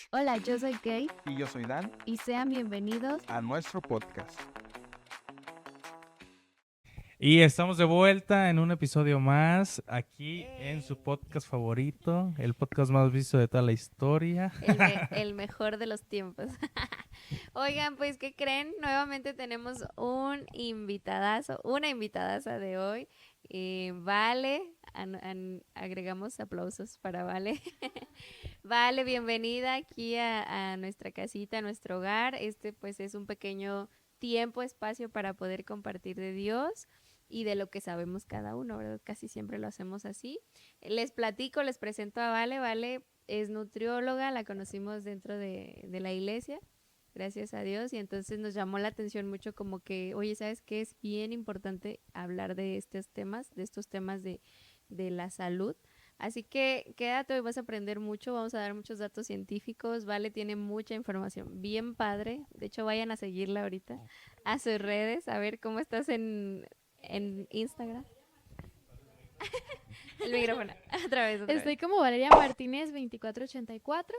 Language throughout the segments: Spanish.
Hola, yo soy Kate Y yo soy Dan y sean bienvenidos. a nuestro podcast. Y estamos de vuelta en un episodio más aquí en su podcast favorito, el podcast más visto de toda la historia. El mejor de los tiempos. Oigan, pues, ¿qué creen? Nuevamente tenemos un invitadazo, una invitadaza de hoy. Vale, agregamos aplausos para Vale. Vale, bienvenida aquí a nuestra casita, a nuestro hogar. Este pues es un pequeño tiempo, espacio para poder compartir de Dios y de lo que sabemos cada uno, ¿verdad? Casi siempre lo hacemos así. Les platico, les presento a Vale. Vale es nutrióloga, la conocimos dentro de la iglesia, gracias a Dios, y entonces nos llamó la atención mucho como que, oye, ¿sabes qué? Es bien importante hablar de estos temas de la salud. Así que quédate, hoy vas a aprender mucho, vamos a dar muchos datos científicos, Vale tiene mucha información, bien padre, de hecho vayan a seguirla ahorita a sus redes, a ver cómo estás en Instagram. El micrófono, otra vez. Estoy como Valeria Martínez 2484.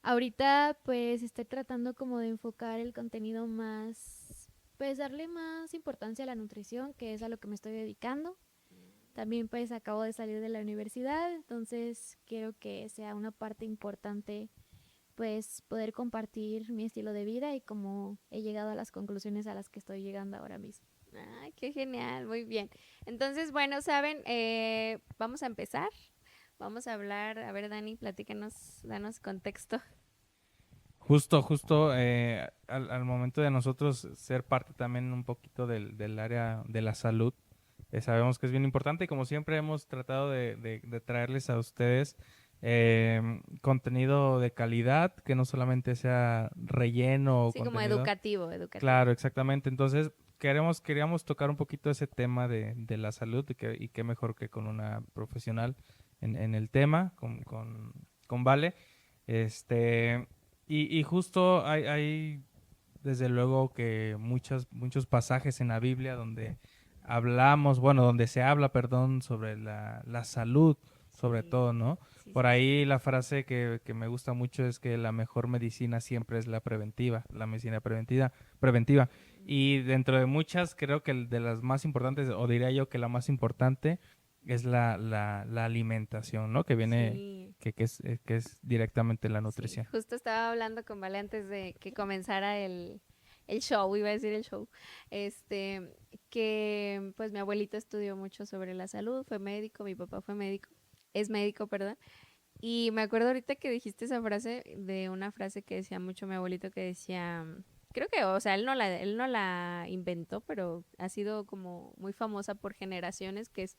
Ahorita pues estoy tratando como de enfocar el contenido más, pues darle más importancia a la nutrición, que es a lo que me estoy dedicando. También pues acabo de salir de la universidad, entonces quiero que sea una parte importante pues poder compartir mi estilo de vida y cómo he llegado a las conclusiones a las que estoy llegando ahora mismo. Ay, qué genial, muy bien. Entonces, bueno, saben, vamos a empezar. Vamos a hablar, a ver, Dani, platícanos, danos contexto. Justo al momento de nosotros ser parte también un poquito del área de la salud, sabemos que es bien importante y como siempre hemos tratado de traerles a ustedes contenido de calidad, que no solamente sea relleno o Sí, como contenido. educativo. Claro, exactamente. Entonces, queríamos tocar un poquito ese tema de la salud y qué mejor que con una profesional en el tema, con Vale. Este, y justo hay, desde luego que muchos pasajes en la Biblia donde donde se habla, perdón, sobre la salud, sobre Sí, todo, ¿no? sí, Por sí, sí. ahí la frase que me gusta mucho es que la mejor medicina siempre es la medicina preventiva. Y dentro de muchas, creo que de las más importantes, o diría yo que la más importante, es la alimentación, ¿no? Que viene, Sí, que es directamente la sí. nutrición. Justo estaba hablando con Vale antes de que comenzara el show, iba a decir el show. Este, que pues mi abuelito estudió mucho sobre la salud, fue médico, mi papá fue médico, es médico, perdón. Y me acuerdo ahorita que dijiste esa frase, de una frase que decía mucho mi abuelito que decía, creo que, o sea, él no la inventó, pero ha sido como muy famosa por generaciones, que es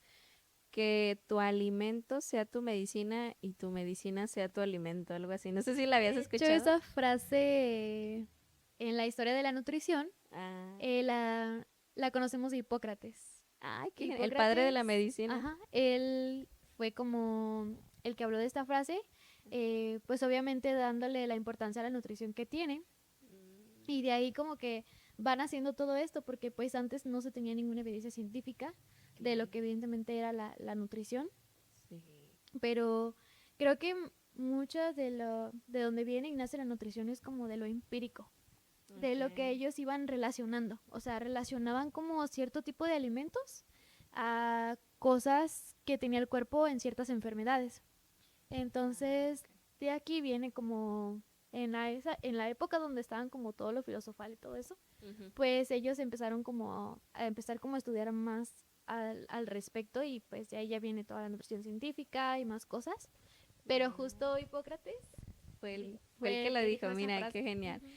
que tu alimento sea tu medicina y tu medicina sea tu alimento, algo así. No sé si la habías De hecho, escuchado. esa frase en la historia de la nutrición Ah, la conocemos de Hipócrates. ay, el padre de Hipócrates, la medicina. ajá, él fue como el que habló de esta frase, pues obviamente dándole la importancia a la nutrición que tiene. Y de ahí como que van haciendo todo esto, porque pues antes no se tenía ninguna evidencia científica de lo que evidentemente era la nutrición. Sí. Pero creo que muchas de donde viene y nace la nutrición es como de lo empírico, de lo que Ok. ellos iban relacionando. O sea, relacionaban como cierto tipo de alimentos a cosas que tenía el cuerpo en ciertas enfermedades. Entonces, de aquí viene como en la época donde estaban como todo lo filosofal y todo eso, Ujú. pues ellos empezaron como a empezar como a estudiar más al respecto y pues de ahí ya viene toda la nutrición científica y más cosas. Pero justo Hipócrates Fue el fue que el lo que dijo, dijo esa mira, qué frase. genial. Ujú.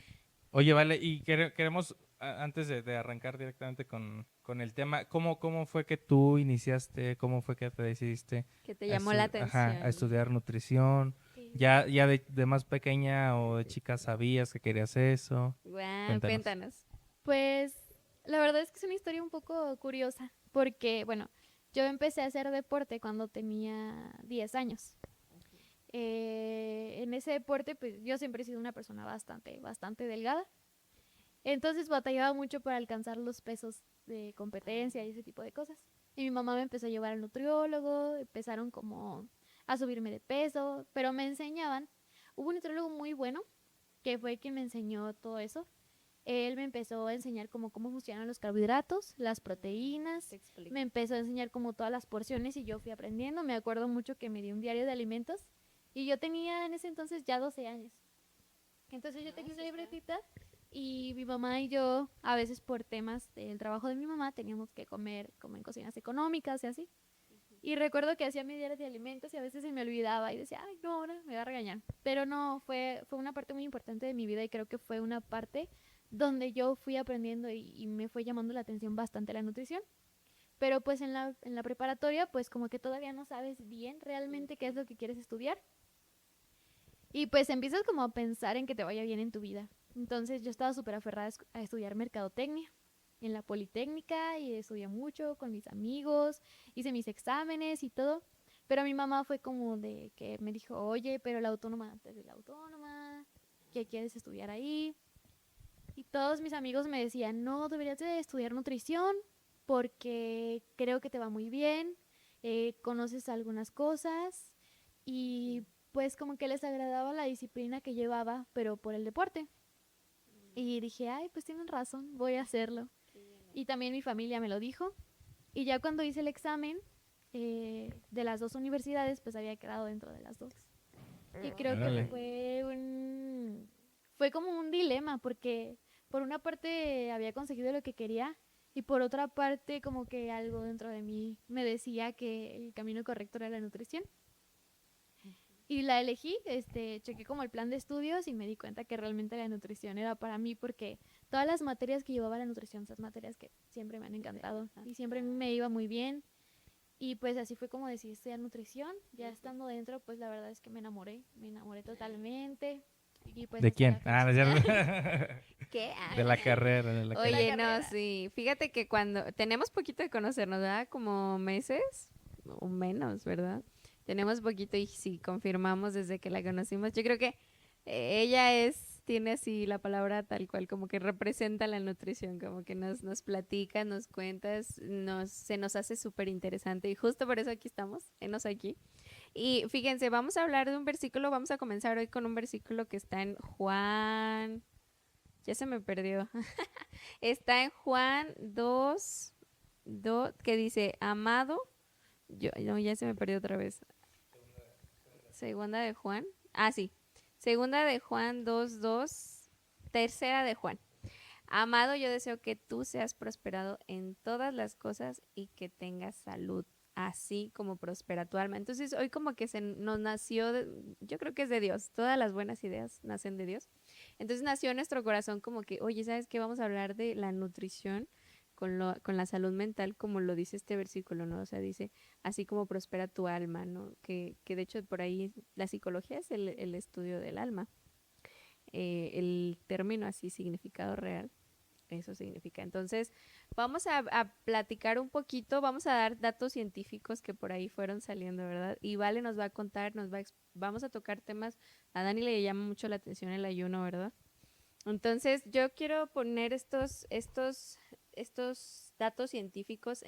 Oye, vale, y queremos, antes de arrancar directamente con el tema, ¿cómo fue que tú iniciaste, cómo fue que te decidiste Que te llamó la a atención. estudiar nutrición? ¿Ya de más pequeña o de chica sabías que querías eso? Guau, Cuéntanos. cuéntanos. Pues la verdad es que es una historia un poco curiosa, porque bueno, yo empecé a hacer deporte cuando tenía 10 años. En ese deporte, pues yo siempre he sido una persona bastante delgada. Entonces batallaba mucho para alcanzar los pesos de competencia y ese tipo de cosas. Y mi mamá me empezó a llevar al nutriólogo, empezaron como a subirme de peso, pero me enseñaban, Hubo un nutriólogo muy bueno que fue quien me enseñó todo eso. Él me empezó a enseñar como cómo funcionan los carbohidratos, las proteínas, Te explico. me empezó a enseñar como todas las porciones y yo fui aprendiendo. Me acuerdo mucho que me dio un diario de alimentos y yo tenía en ese entonces ya 12 años. Entonces yo tenía una libretita y mi mamá y yo, a veces por temas del trabajo de mi mamá, teníamos que comer como en cocinas económicas y así. Y recuerdo que hacía mi diario de alimentos y a veces se me olvidaba y decía, ay, no, ahora me va a regañar. Pero no, fue una parte muy importante de mi vida y creo que fue una parte donde yo fui aprendiendo y me fue llamando la atención bastante la nutrición. Pero pues en la preparatoria, pues como que todavía no sabes bien realmente qué es lo que quieres estudiar. Y pues empiezas como a pensar en que te vaya bien en tu vida. Entonces yo estaba súper aferrada a estudiar mercadotecnia en la Politécnica y estudié mucho con mis amigos, hice mis exámenes y todo. Pero mi mamá fue como de que me dijo, oye, pero la autónoma antes de la autónoma, ¿qué quieres estudiar ahí? Y todos mis amigos me decían, no, deberías de estudiar nutrición porque creo que te va muy bien, conoces algunas cosas y pues como que les agradaba la disciplina que llevaba, pero por el deporte. Y dije, ay, pues tienen razón, voy a hacerlo. Y también mi familia me lo dijo. Y ya cuando hice el examen de las dos universidades, pues había quedado dentro de las dos. Y creo que Órale. fue como un dilema, porque por una parte había conseguido lo que quería y por otra parte como que algo dentro de mí me decía que el camino correcto era la nutrición. Y la elegí, chequé como el plan de estudios y me di cuenta que realmente la nutrición era para mí porque todas las materias que llevaba la nutrición son materias que siempre me han encantado y siempre a mí me iba muy bien. Y pues así fue como decidí estudiar nutrición. Ya estando dentro, pues la verdad es que me enamoré totalmente. Y pues ¿De hasta quién? la fecha. No es cierto. ¿Qué? De la carrera, de la carrera. Oye, la no, carrera. sí. Fíjate que cuando tenemos poquito de conocernos, ¿verdad? Como meses o menos, ¿verdad? Tenemos poquito y sí, confirmamos desde que la conocimos. Yo creo que tiene así la palabra tal cual, como que representa la nutrición, como que nos platica, nos cuentas, se nos hace súper interesante y justo por eso aquí estamos, enos aquí. Y fíjense, vamos a hablar de un versículo, vamos a comenzar hoy con un versículo que está en Juan, ya se me perdió, está en Juan 2 que dice, amado, no, ya se me perdió otra vez. Segunda de Juan. Ah, sí. Segunda de Juan 2:2. Tercera de Juan. Amado, yo deseo que tú seas prosperado en todas las cosas y que tengas salud, así como prospera tu alma. Entonces, hoy como que se nos nació, yo creo que es de Dios. Todas las buenas ideas nacen de Dios. Entonces nació en nuestro corazón como que, oye, ¿sabes qué? Vamos a hablar de la nutrición con la salud mental, como lo dice este versículo, ¿no? O sea, dice, así como prospera tu alma, ¿no? Que de hecho por ahí la psicología es el estudio del alma. El término así, significado real, eso significa. Entonces, vamos a platicar un poquito, vamos a dar datos científicos que por ahí fueron saliendo, ¿verdad? Y Vale nos va a contar, vamos a tocar temas, a Dani le llama mucho la atención el ayuno, ¿verdad? Entonces, yo quiero poner estos datos científicos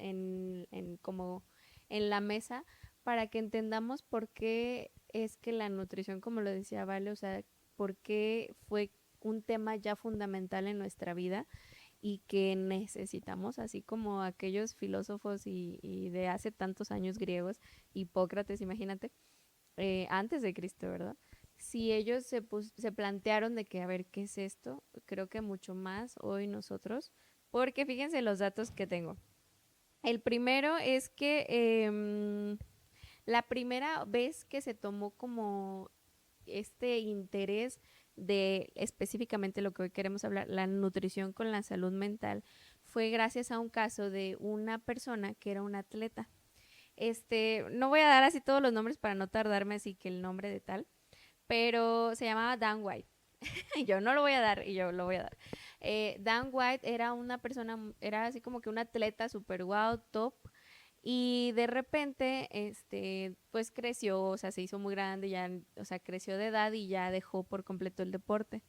como en la mesa para que entendamos por qué es que la nutrición, como lo decía Vale, o sea, por qué fue un tema ya fundamental en nuestra vida y que necesitamos, así como aquellos filósofos y de hace tantos años griegos, Hipócrates, imagínate, antes de Cristo, ¿verdad? Si ellos se plantearon de que, a ver, ¿qué es esto? Creo que mucho más hoy nosotros, porque fíjense los datos que tengo. El primero es que la primera vez que se tomó como este interés de específicamente lo que hoy queremos hablar, la nutrición con la salud mental, fue gracias a un caso de una persona que era un atleta. No voy a dar así todos los nombres para no tardarme así que el nombre de tal, pero se llamaba Dan White. Yo no lo voy a dar y yo lo voy a dar. Dan White era una persona, era así como que un atleta super wow, top. Y de repente, pues creció, o sea, se hizo muy grande, ya, o sea, creció de edad y ya dejó por completo el deporte.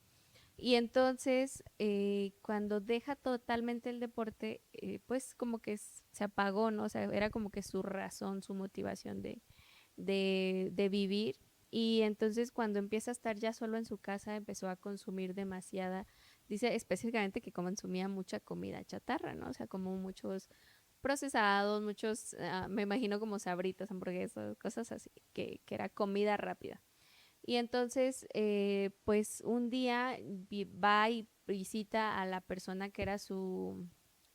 Y entonces, cuando deja totalmente el deporte, pues como que se apagó, ¿no? O sea, era como que su razón, su motivación de vivir Y entonces cuando empieza a estar ya solo en su casa, empezó a consumir demasiada, dice específicamente que consumía mucha comida chatarra, ¿no? O sea, como muchos procesados, muchos, me imagino como sabritas, hamburguesas, cosas así, que era comida rápida. Y entonces, pues un día va y visita a la persona que era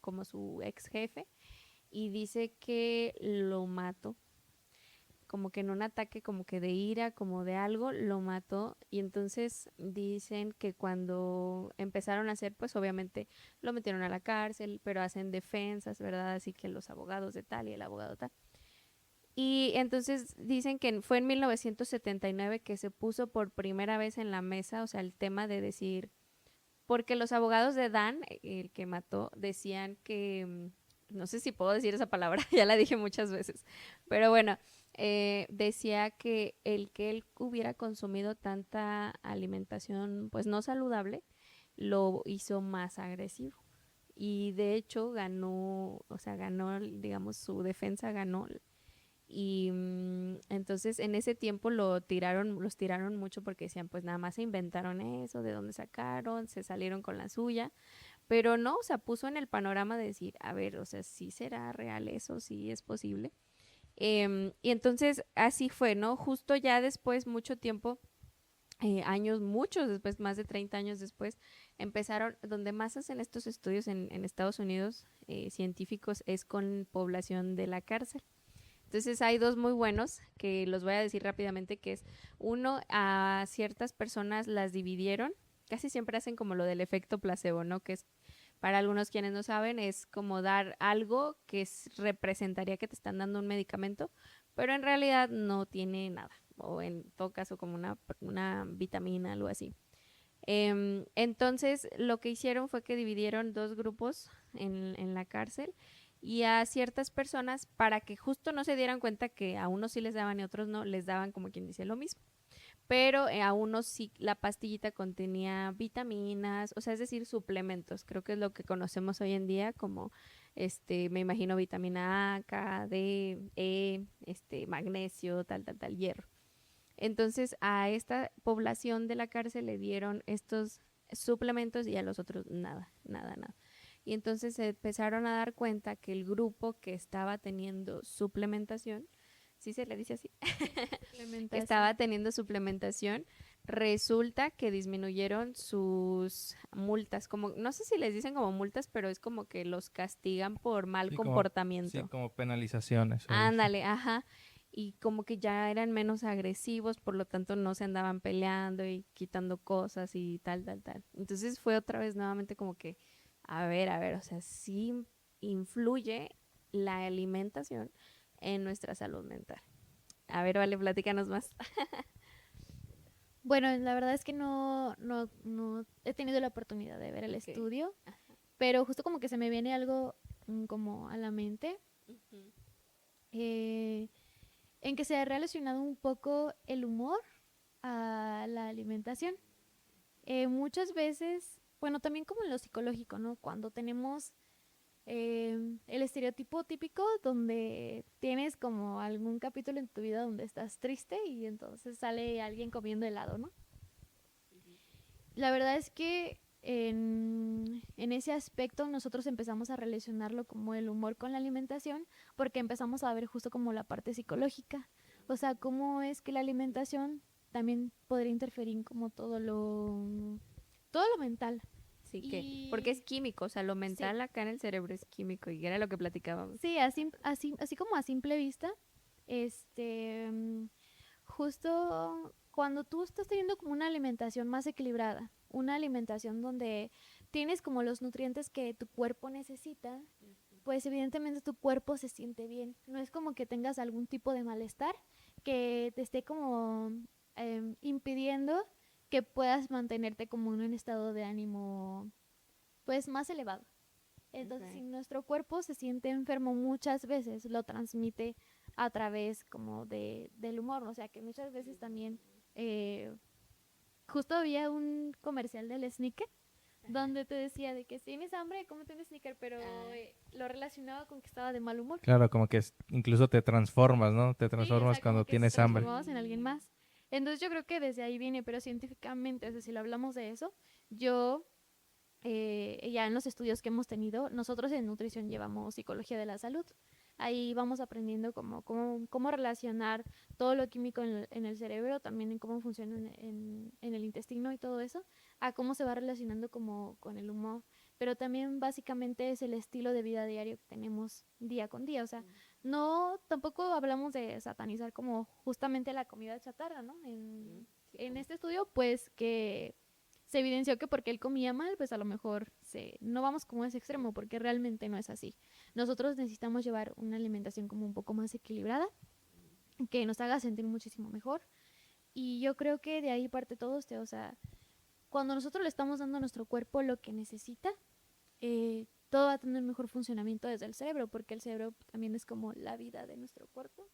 como su ex jefe, y dice que lo mató, como que en un ataque como que de ira, como de algo, lo mató. Y entonces dicen que cuando empezaron a hacer, pues obviamente lo metieron a la cárcel, pero hacen defensas, ¿verdad? Así que los abogados de tal y el abogado tal. Y entonces dicen que fue en 1979 que se puso por primera vez en la mesa, o sea, el tema de decir, porque los abogados de Dan, el que mató, decían que, no sé si puedo decir esa palabra, ya la dije muchas veces, pero bueno, decía que el que él hubiera consumido tanta alimentación, pues no saludable, lo hizo más agresivo. Y de hecho ganó, o sea, ganó, digamos, su defensa ganó. Y entonces en ese tiempo los tiraron mucho porque decían, pues nada más se inventaron eso, de dónde sacaron, se salieron con la suya, pero no, o sea, puso en el panorama de decir, a ver, o sea, sí será real eso, sí es posible. Y entonces así fue, ¿no? Justo ya después, mucho tiempo, años, muchos después, más de 30 años después, empezaron, donde más hacen estos estudios en Estados Unidos, científicos, es con población de la cárcel. Entonces hay dos muy buenos que los voy a decir rápidamente, que es uno, a ciertas personas las dividieron, casi siempre hacen como lo del efecto placebo, ¿no? Que es, para algunos quienes no saben, es como dar algo que representaría que te están dando un medicamento, pero en realidad no tiene nada, o en todo caso como una vitamina, algo así. Entonces lo que hicieron fue que dividieron dos grupos en la cárcel, y a ciertas personas, para que justo no se dieran cuenta que a unos sí les daban y a otros no, les daban, como quien dice, lo mismo. Pero a unos sí la pastillita contenía vitaminas, o sea, es decir, suplementos. Creo que es lo que conocemos hoy en día como, me imagino, vitamina A, K, D, E, magnesio, tal, tal, tal, hierro. Entonces a esta población de la cárcel le dieron estos suplementos y a los otros nada, nada, nada. Y entonces se empezaron a dar cuenta que el grupo que estaba teniendo suplementación, ¿sí se le dice así? Que estaba teniendo suplementación, resulta que disminuyeron sus multas, como, no sé si les dicen como multas, pero es como que los castigan por mal Sí, comportamiento. sí, como penalizaciones. Ándale, ajá. Y como que ya eran menos agresivos, por lo tanto no se andaban peleando y quitando cosas y tal, tal, tal. Entonces fue otra vez nuevamente como que, a ver, o sea, sí influye la alimentación en nuestra salud mental. A ver, vale, platícanos más. Bueno, la verdad es que no he tenido la oportunidad de ver el Ok. estudio, pero justo como que se me viene algo como a la mente, eh, en que se ha relacionado un poco el humor a la alimentación. Muchas veces, bueno, también como en lo psicológico, ¿no? Cuando tenemos el estereotipo típico donde tienes como algún capítulo en tu vida donde estás triste y entonces sale alguien comiendo helado, ¿no? La verdad es que en ese aspecto nosotros empezamos a relacionarlo como el humor con la alimentación porque empezamos a ver justo como la parte psicológica. O sea, cómo es que la alimentación también podría interferir en como todo lo mental. Sí, Y porque es químico, o sea, lo sí, mental acá en el cerebro es químico y era lo que platicábamos. sí, así como a simple vista, este, justo cuando tú estás teniendo como una alimentación más equilibrada, una alimentación donde tienes como los nutrientes que tu cuerpo necesita, pues evidentemente tu cuerpo se siente bien. No es como que tengas algún tipo de malestar que te esté como impidiendo que puedas mantenerte como en un estado de ánimo pues más elevado. Entonces, Ok. si nuestro cuerpo se siente enfermo muchas veces, lo transmite a través como del humor. O sea, que muchas veces también, eh, justo había un comercial del Snicker donde te decía de que si tienes hambre, cómete un Snicker, pero lo relacionaba con que estaba de mal humor. Claro, como que incluso te transformas, ¿no? Te Sí, o transformas sea, como cuando que se tienes hambre. transformabas en alguien más. Entonces yo creo que desde ahí viene, pero científicamente, o sea, si lo hablamos de eso, yo ya en los estudios que hemos tenido, nosotros en nutrición llevamos psicología de la salud. Ahí vamos aprendiendo cómo relacionar todo lo químico en el cerebro, también en cómo funciona en el intestino y todo eso, a cómo se va relacionando como con el humor. Pero también básicamente es el estilo de vida diario que tenemos día con día. O sea, no, tampoco hablamos de satanizar como justamente la comida chatarra, ¿no? En este estudio, pues que se evidenció que porque él comía mal, pues a lo mejor no vamos como a ese extremo, porque realmente no es así. Nosotros necesitamos llevar una alimentación como un poco más equilibrada, que nos haga sentir muchísimo mejor. Y yo creo que de ahí parte todo esto, o sea, cuando nosotros le estamos dando a nuestro cuerpo lo que necesita, todo va a tener mejor funcionamiento desde el cerebro, porque el cerebro también es como la vida de nuestro cuerpo.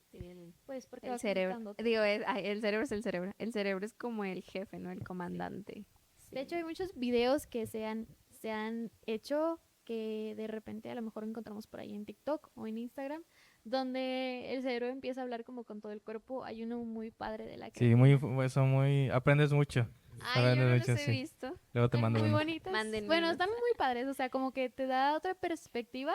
Pues porque El va cerebro, comunicando todo. digo, el cerebro es el cerebro. El cerebro es como el jefe, ¿no? El comandante. De hecho, hay muchos videos que se han hecho que de repente a lo mejor encontramos por ahí en TikTok o en Instagram, donde el cerebro empieza a hablar como con todo el cuerpo. Hay uno muy padre de la Sí, creatina. aprendes mucho. Ay, yo no Aprendes los mucho, he sí. visto. Luego te Están mando muy uno. bonitos. Mándenme Bueno, unos. están muy padres, o sea, como que te da otra perspectiva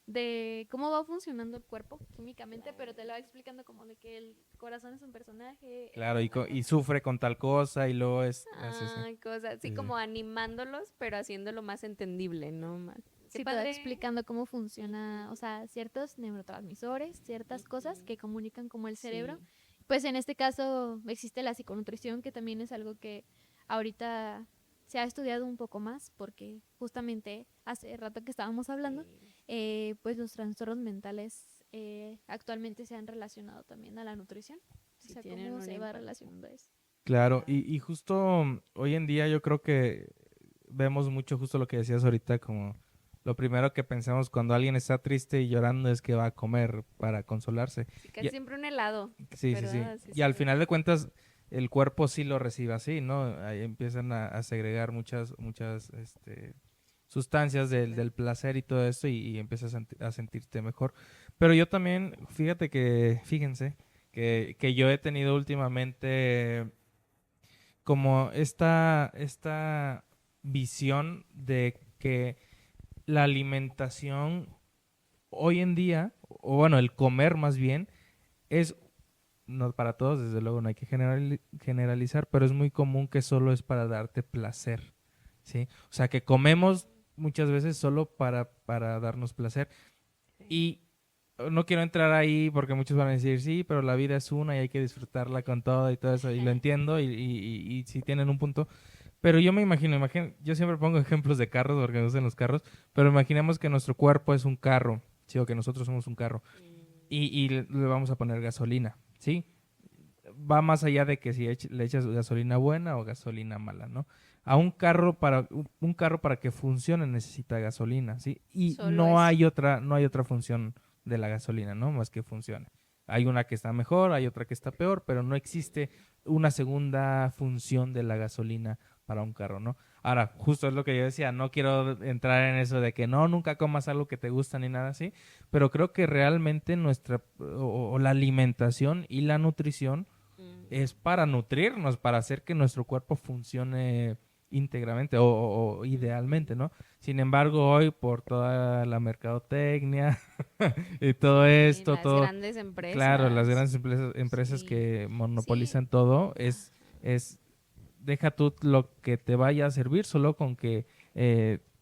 de cómo va funcionando el cuerpo químicamente, pero te lo va explicando como de que el corazón es un personaje. Claro, y sufre con tal cosa y luego es... sí, sí. Ay, cosas, así Sí, sí. como animándolos, pero haciéndolo más entendible, ¿no? Más. Qué Sí, te va padre. explicando cómo funciona, o sea, ciertos neurotransmisores, ciertas cosas que comunican como el cerebro. Sí. Pues en este caso existe la psiconutrición, que también es algo que ahorita se ha estudiado un poco más, porque justamente hace rato que estábamos hablando, pues los trastornos mentales actualmente se han relacionado también a la nutrición. Sí, O sea, tienen cómo un se va impacto. relacionando eso. Claro, y justo hoy en día yo creo que vemos mucho justo lo que decías ahorita, como lo primero que pensamos cuando alguien está triste y llorando es que va a comer para consolarse. Sí, casi Y- siempre un helado, sí, sí, sí. ¿verdad? Así Y al se ve. final de cuentas el cuerpo sí lo recibe así, ¿no? Ahí empiezan a segregar muchas sustancias del placer y todo esto y empiezas a sentirte mejor. Pero yo también, fíjense, que yo he tenido últimamente como esta visión de que la alimentación hoy en día, o bueno, el comer más bien, es, no para todos, desde luego no hay que generalizar, pero es muy común que solo es para darte placer, ¿sí? O sea, que comemos muchas veces solo para darnos placer. Y no quiero entrar ahí porque muchos van a decir, sí, pero la vida es una y hay que disfrutarla con todo y todo eso, y lo entiendo y sí tienen un punto. Pero yo me imagino, yo siempre pongo ejemplos de carros porque me gustan los carros, pero imaginemos que nuestro cuerpo es un carro, sí, o que nosotros somos un carro, y le vamos a poner gasolina, ¿sí? Va más allá de que si le echas gasolina buena o gasolina mala, ¿no? A un carro para que funcione necesita gasolina, ¿sí? Y Solo no eso. no hay otra función de la gasolina, ¿no? Más que funcione. Hay una que está mejor, hay otra que está peor, pero no existe una segunda función de la gasolina para un carro, ¿no? Ahora, justo es lo que yo decía, no quiero entrar en eso de que no, nunca comas algo que te gusta ni nada así, pero creo que realmente o la alimentación y la nutrición es para nutrirnos, para hacer que nuestro cuerpo funcione íntegramente o idealmente, ¿no? Sin embargo, hoy por toda la mercadotecnia y todo Sí, esto, las todo, grandes claro, las empresas. grandes empresas Sí. que monopolizan Sí. todo, Ajá. es, deja tú lo que te vaya a servir, solo con que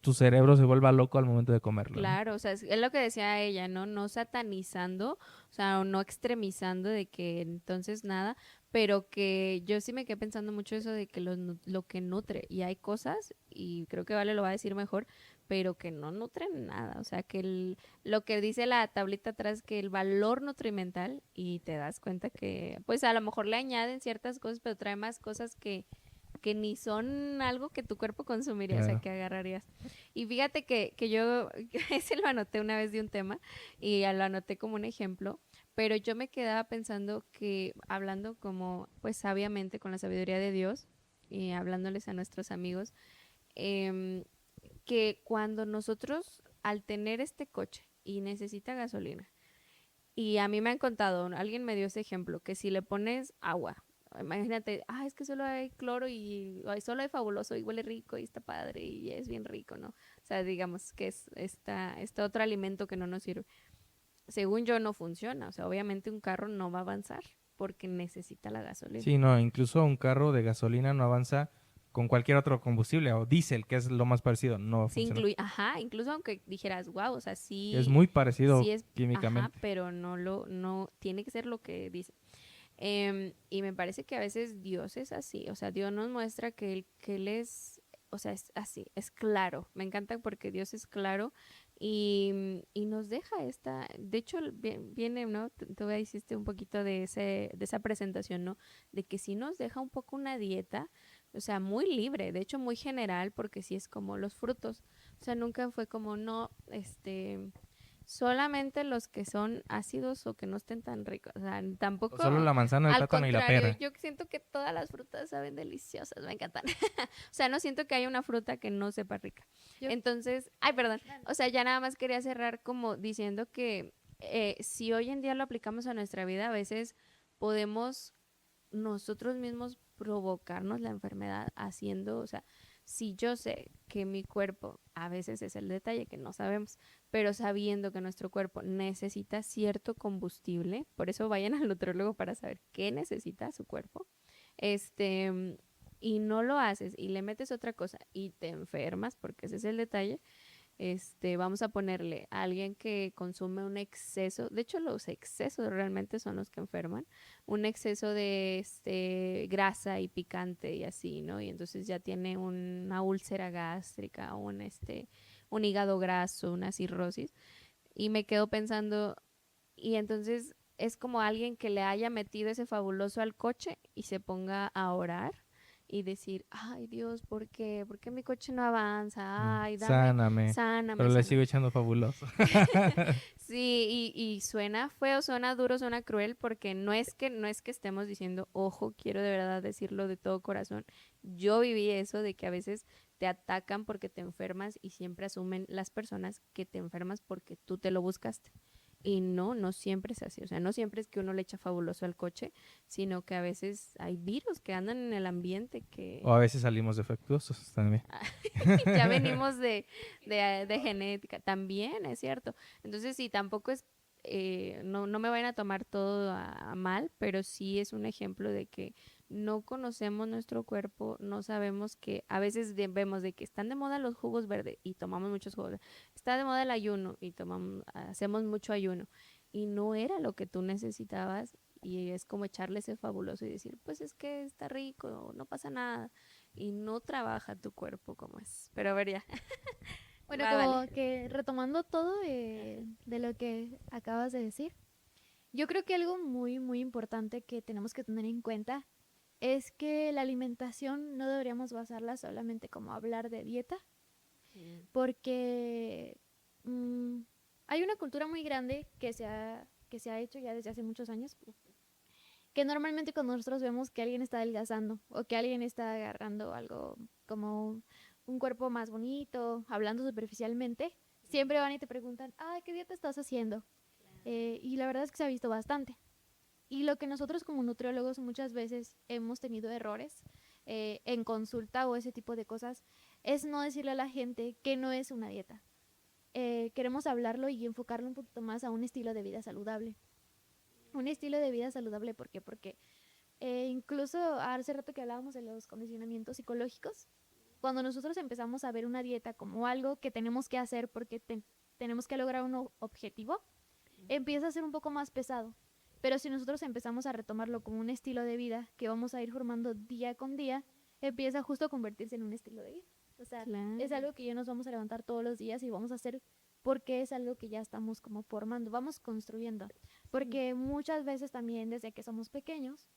tu cerebro se vuelva loco al momento de comerlo, ¿no? Claro, o sea, es lo que decía ella, ¿no? No satanizando, o sea, o no extremizando de que entonces nada, pero que yo sí me quedé pensando mucho eso de que lo que nutre, y hay cosas, y creo que Vale lo va a decir mejor, pero que no nutren nada, o sea, que lo que dice la tablita atrás, que el valor nutrimental, y te das cuenta que, pues a lo mejor le añaden ciertas cosas, pero trae más cosas que ni son algo que tu cuerpo consumiría, o sea, Claro. que agarrarías. Y fíjate que yo, ese lo anoté una vez de un tema y ya lo anoté como un ejemplo, pero yo me quedaba pensando que, hablando como, pues sabiamente, con la sabiduría de Dios, y hablándoles a nuestros amigos, em, que cuando nosotros, al tener este coche y necesita gasolina, y a mí me han contado, alguien me dio ese ejemplo, que si le pones agua, imagínate, es que solo hay cloro y solo hay fabuloso y huele rico y está padre y es bien rico, ¿no? O sea, digamos que es este otro alimento que no nos sirve. Según yo, no funciona. O sea, obviamente un carro no va a avanzar porque necesita la gasolina. Sí, no, incluso un carro de gasolina no avanza con cualquier otro combustible o diésel, que es lo más parecido, no Sí, funciona. incluso aunque dijeras, wow, o sea, Es muy parecido sí es, químicamente. pero no tiene que ser lo que dice. Y me parece que a veces Dios es así, o sea, Dios nos muestra que él es, o sea, es así, es claro. Me encanta porque Dios es claro y nos deja de hecho, viene, ¿no? Tú hiciste un poquito de esa presentación, ¿no? De que sí nos deja un poco una dieta, o sea, muy libre, de hecho muy general, porque sí es como los frutos, o sea, nunca fue como, no, solamente los que son ácidos o que no estén tan ricos. O sea, O tampoco, solo la manzana, el al plátano y la contrario, pera. yo siento que todas las frutas saben deliciosas, me encantan. O sea, no siento que haya una fruta que no sepa rica. Yo- Entonces, perdón. O sea, ya nada más quería cerrar como diciendo que si hoy en día lo aplicamos a nuestra vida, a veces podemos nosotros mismos provocarnos la enfermedad haciendo, o sea, si yo sé que mi cuerpo, a veces es el detalle que no sabemos, pero sabiendo que nuestro cuerpo necesita cierto combustible, por eso vayan al nutriólogo para saber qué necesita su cuerpo, y no lo haces y le metes otra cosa y te enfermas, porque ese es el detalle, vamos a ponerle a alguien que consume un exceso, de hecho los excesos realmente son los que enferman, un exceso de grasa y picante y así, ¿no? Y entonces ya tiene una úlcera gástrica, un hígado graso, una cirrosis. Y me quedo pensando, y entonces es como alguien que le haya metido ese fabuloso al coche y se ponga a orar y decir, ay Dios, ¿por qué? ¿Por qué mi coche no avanza? Ay, Sáname. Pero le sigo sáname. echando fabuloso. Sí, y suena feo, suena duro, suena cruel, porque no es que estemos diciendo, ojo, quiero de verdad decirlo de todo corazón. Yo viví eso de que a veces te atacan porque te enfermas y siempre asumen las personas que te enfermas porque tú te lo buscaste. Y no siempre es así. O sea, no siempre es que uno le echa fabuloso al coche, sino que a veces hay virus que andan en el ambiente O que a veces salimos defectuosos también. ya venimos de genética. También es cierto. Entonces, sí, tampoco es, no me vayan a tomar todo a mal, pero sí es un ejemplo de que no conocemos nuestro cuerpo, no sabemos que a veces vemos de que están de moda los jugos verdes y tomamos muchos jugos verdes. Está de moda el ayuno y hacemos mucho ayuno. Y no era lo que tú necesitabas y es como echarle ese fabuloso y decir, pues es que está rico, no pasa nada y no trabaja tu cuerpo como es. Pero a ver ya. Bueno, Va, como vale. que retomando todo de lo que acabas de decir, yo creo que algo muy, muy importante que tenemos que tener en cuenta es que la alimentación no deberíamos basarla solamente como hablar de dieta, porque mm, hay una cultura muy grande que se ha hecho ya desde hace muchos años, que normalmente cuando nosotros vemos que alguien está adelgazando o que alguien está agarrando algo como un cuerpo más bonito, hablando superficialmente, siempre van y te preguntan, ay, ¿qué dieta estás haciendo? Y la verdad es que se ha visto bastante. Y lo que nosotros como nutriólogos muchas veces hemos tenido errores en consulta o ese tipo de cosas es no decirle a la gente que no es una dieta. Queremos hablarlo y enfocarlo un poquito más a un estilo de vida saludable. Un estilo de vida saludable, ¿por qué? Porque incluso hace rato que hablábamos de los condicionamientos psicológicos, cuando nosotros empezamos a ver una dieta como algo que tenemos que hacer porque tenemos que lograr un objetivo, empieza a ser un poco más pesado. Pero si nosotros empezamos a retomarlo como un estilo de vida que vamos a ir formando día con día, empieza justo a convertirse en un estilo de vida. O sea, es Claro. algo que ya nos vamos a levantar todos los días y vamos a hacer porque es algo que ya estamos como formando, vamos construyendo. Porque muchas veces también desde que somos pequeños,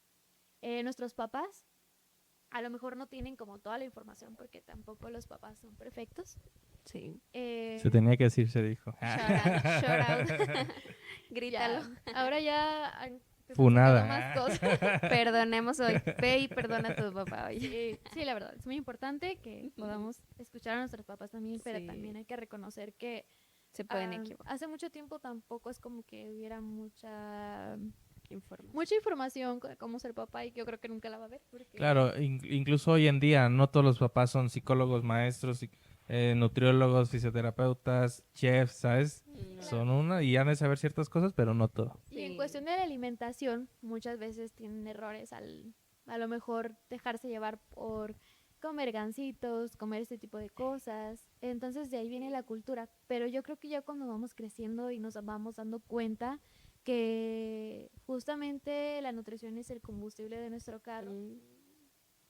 nuestros papás a lo mejor no tienen como toda la información porque tampoco los papás son perfectos. Sí. Se tenía que decir, se dijo. Shout out. Grítalo. Ya, ahora ya te están Funada. sacando más cosas. Perdonemos hoy. Ve y perdona a tu papá hoy. Sí, la verdad, es muy importante que podamos escuchar a nuestros papás también, pero Sí. también hay que reconocer que Se pueden equivocar. hace mucho tiempo tampoco es como que hubiera mucha mucha información de cómo ser papá y que yo creo que nunca la va a ver. Porque... Claro, incluso hoy en día no todos los papás son psicólogos, maestros, nutriólogos, fisioterapeutas, chefs, ¿sabes? Son una y han de saber ciertas cosas, pero no todo. Y en cuestión de la alimentación, muchas veces tienen errores al a lo mejor dejarse llevar por comer gancitos, comer este tipo de cosas. Entonces de ahí viene la cultura. Pero yo creo que ya cuando vamos creciendo y nos vamos dando cuenta que justamente la nutrición es el combustible de nuestro carro,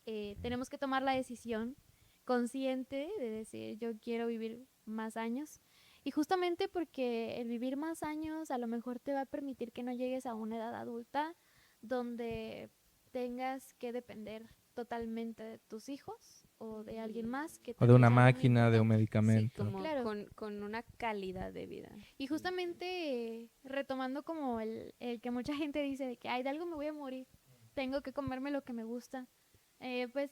tenemos que tomar la decisión consciente de decir yo quiero vivir más años. Y justamente porque el vivir más años a lo mejor te va a permitir que no llegues a una edad adulta donde tengas que depender totalmente de tus hijos o de alguien más. O de una sea muy máquina, de un importante. medicamento. Sí, como Claro. con una calidad de vida. Y justamente retomando como el que mucha gente dice de que, ay, de algo me voy a morir, tengo que comerme lo que me gusta. Pues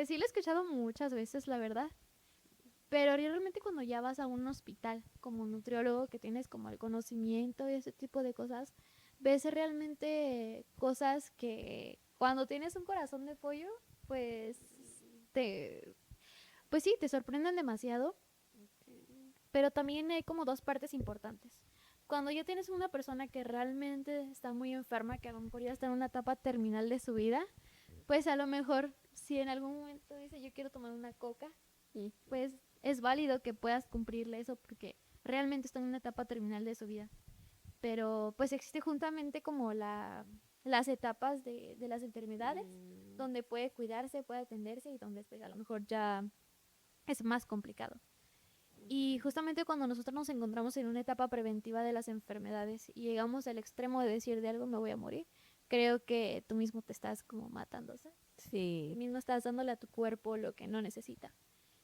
sí lo he escuchado muchas veces, la verdad. Pero realmente cuando ya vas a un hospital como nutriólogo que tienes como el conocimiento y ese tipo de cosas, ves realmente cosas que cuando tienes un corazón de pollo, pues te, pues sí, te sorprenden demasiado. Pero también hay como dos partes importantes. Cuando ya tienes una persona que realmente está muy enferma, que a lo mejor ya está en una etapa terminal de su vida, pues a lo mejor si en algún momento dice yo quiero tomar una coca, pues es válido que puedas cumplirle eso porque realmente está en una etapa terminal de su vida. Pero pues existe juntamente como las etapas de las enfermedades, donde puede cuidarse, puede atenderse y donde pues a lo mejor ya es más complicado. Y justamente cuando nosotros nos encontramos en una etapa preventiva de las enfermedades y llegamos al extremo de decir de algo me voy a morir, creo que tú mismo te estás como matando, ¿sabes? Sí. Tú mismo estás dándole a tu cuerpo lo que no necesita.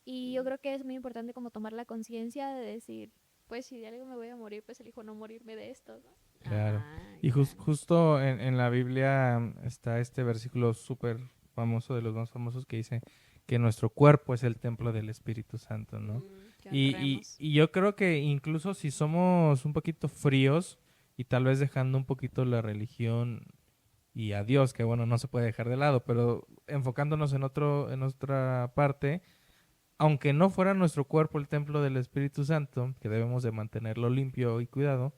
Y yo creo que es muy importante como tomar la conciencia de decir, pues si de algo me voy a morir, pues elijo no morirme de esto, ¿no? Claro. Ajá, Y ya. justo en la Biblia está este versículo súper famoso, de los más famosos, que dice que nuestro cuerpo es el templo del Espíritu Santo, ¿no? Que Y honremos. yo creo que incluso si somos un poquito fríos y tal vez dejando un poquito la religión y a Dios, que bueno, no se puede dejar de lado, pero enfocándonos en otra parte, aunque no fuera nuestro cuerpo el templo del Espíritu Santo, que debemos de mantenerlo limpio y cuidado,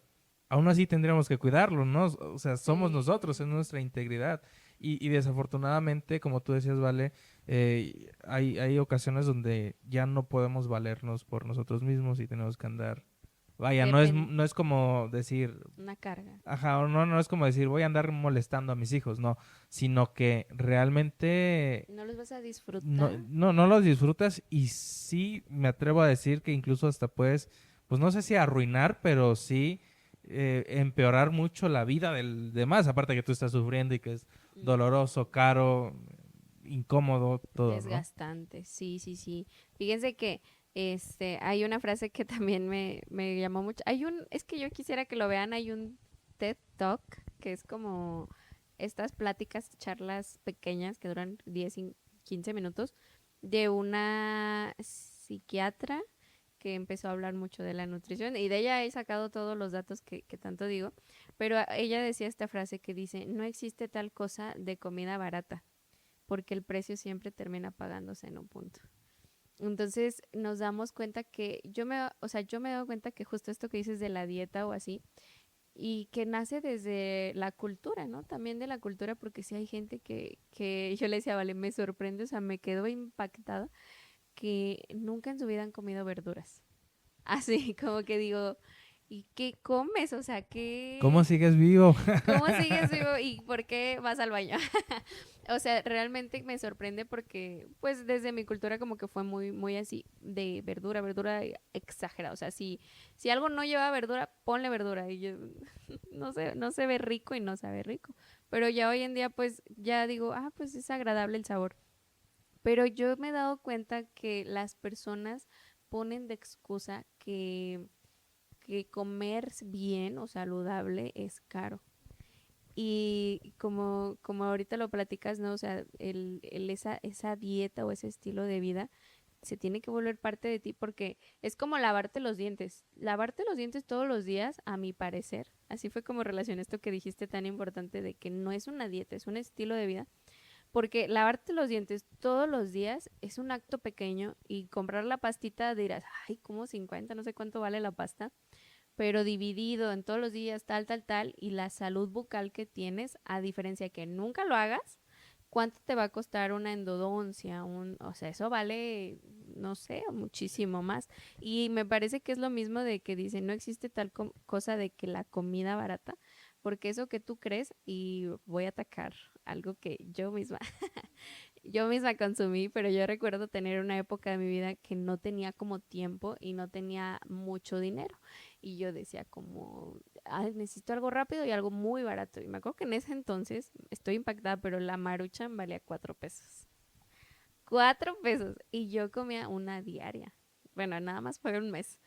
aún así tendríamos que cuidarlo, ¿no? O sea, somos Sí. nosotros, es nuestra integridad. Y desafortunadamente, como tú decías, Vale, hay ocasiones donde ya no podemos valernos por nosotros mismos y tenemos que andar. Vaya, no es como decir, Una carga. ajá, o no es como decir, voy a andar molestando a mis hijos, no, sino que realmente ¿No los vas a disfrutar? no los disfrutas y sí me atrevo a decir que incluso hasta puedes, pues no sé si arruinar, pero sí empeorar mucho la vida del demás, aparte que tú estás sufriendo y que es doloroso, caro, incómodo, todo, ¿no? Desgastante, sí, sí, sí. Fíjense que hay una frase que también me llamó mucho. Es que yo quisiera que lo vean, hay un TED Talk que es como estas pláticas, charlas pequeñas que duran 15 minutos de una psiquiatra que empezó a hablar mucho de la nutrición y de ella he sacado todos los datos que tanto digo, pero ella decía esta frase que dice, no existe tal cosa de comida barata, porque el precio siempre termina pagándose en un punto. Entonces nos damos cuenta que yo me he dado cuenta que justo esto que dices de la dieta o así, y que nace desde la cultura, ¿no? También de la cultura, porque sí hay gente que yo le decía, vale, me sorprende, o sea, me quedo impactada que nunca en su vida han comido verduras. Así, como que digo, ¿y qué comes? O sea, ¿Cómo sigues vivo? ¿cómo sigues vivo y por qué vas al baño? O sea, realmente me sorprende porque, pues, desde mi cultura como que fue muy, muy así, de verdura, verdura exagerada. O sea, si algo no lleva verdura, ponle verdura. Y yo, no se ve rico y no sabe rico. Pero ya hoy en día, pues, ya digo, pues es agradable el sabor. Pero yo me he dado cuenta que las personas ponen de excusa que comer bien o saludable es caro. Y como ahorita lo platicas, ¿no? O sea, esa dieta o ese estilo de vida se tiene que volver parte de ti porque es como lavarte los dientes. Lavarte los dientes todos los días, a mi parecer, así fue como relacioné esto que dijiste tan importante de que no es una dieta, es un estilo de vida. Porque lavarte los dientes todos los días es un acto pequeño y comprar la pastita dirás, ay, como 50, no sé cuánto vale la pasta, pero dividido en todos los días, tal, tal, tal, y la salud bucal que tienes, a diferencia de que nunca lo hagas, ¿cuánto te va a costar una endodoncia? O sea, eso vale, no sé, muchísimo más. Y me parece que es lo mismo de que dicen, no existe tal cosa de que la comida barata, porque eso que tú crees, y voy a atacar algo que yo misma consumí, pero yo recuerdo tener una época de mi vida que no tenía como tiempo y no tenía mucho dinero. Y yo decía como, "Ay, necesito algo rápido y algo muy barato". Y me acuerdo que en ese entonces, estoy impactada, pero la Maruchan valía 4 pesos. 4 pesos. Y yo comía una diaria. Bueno, nada más fue un mes.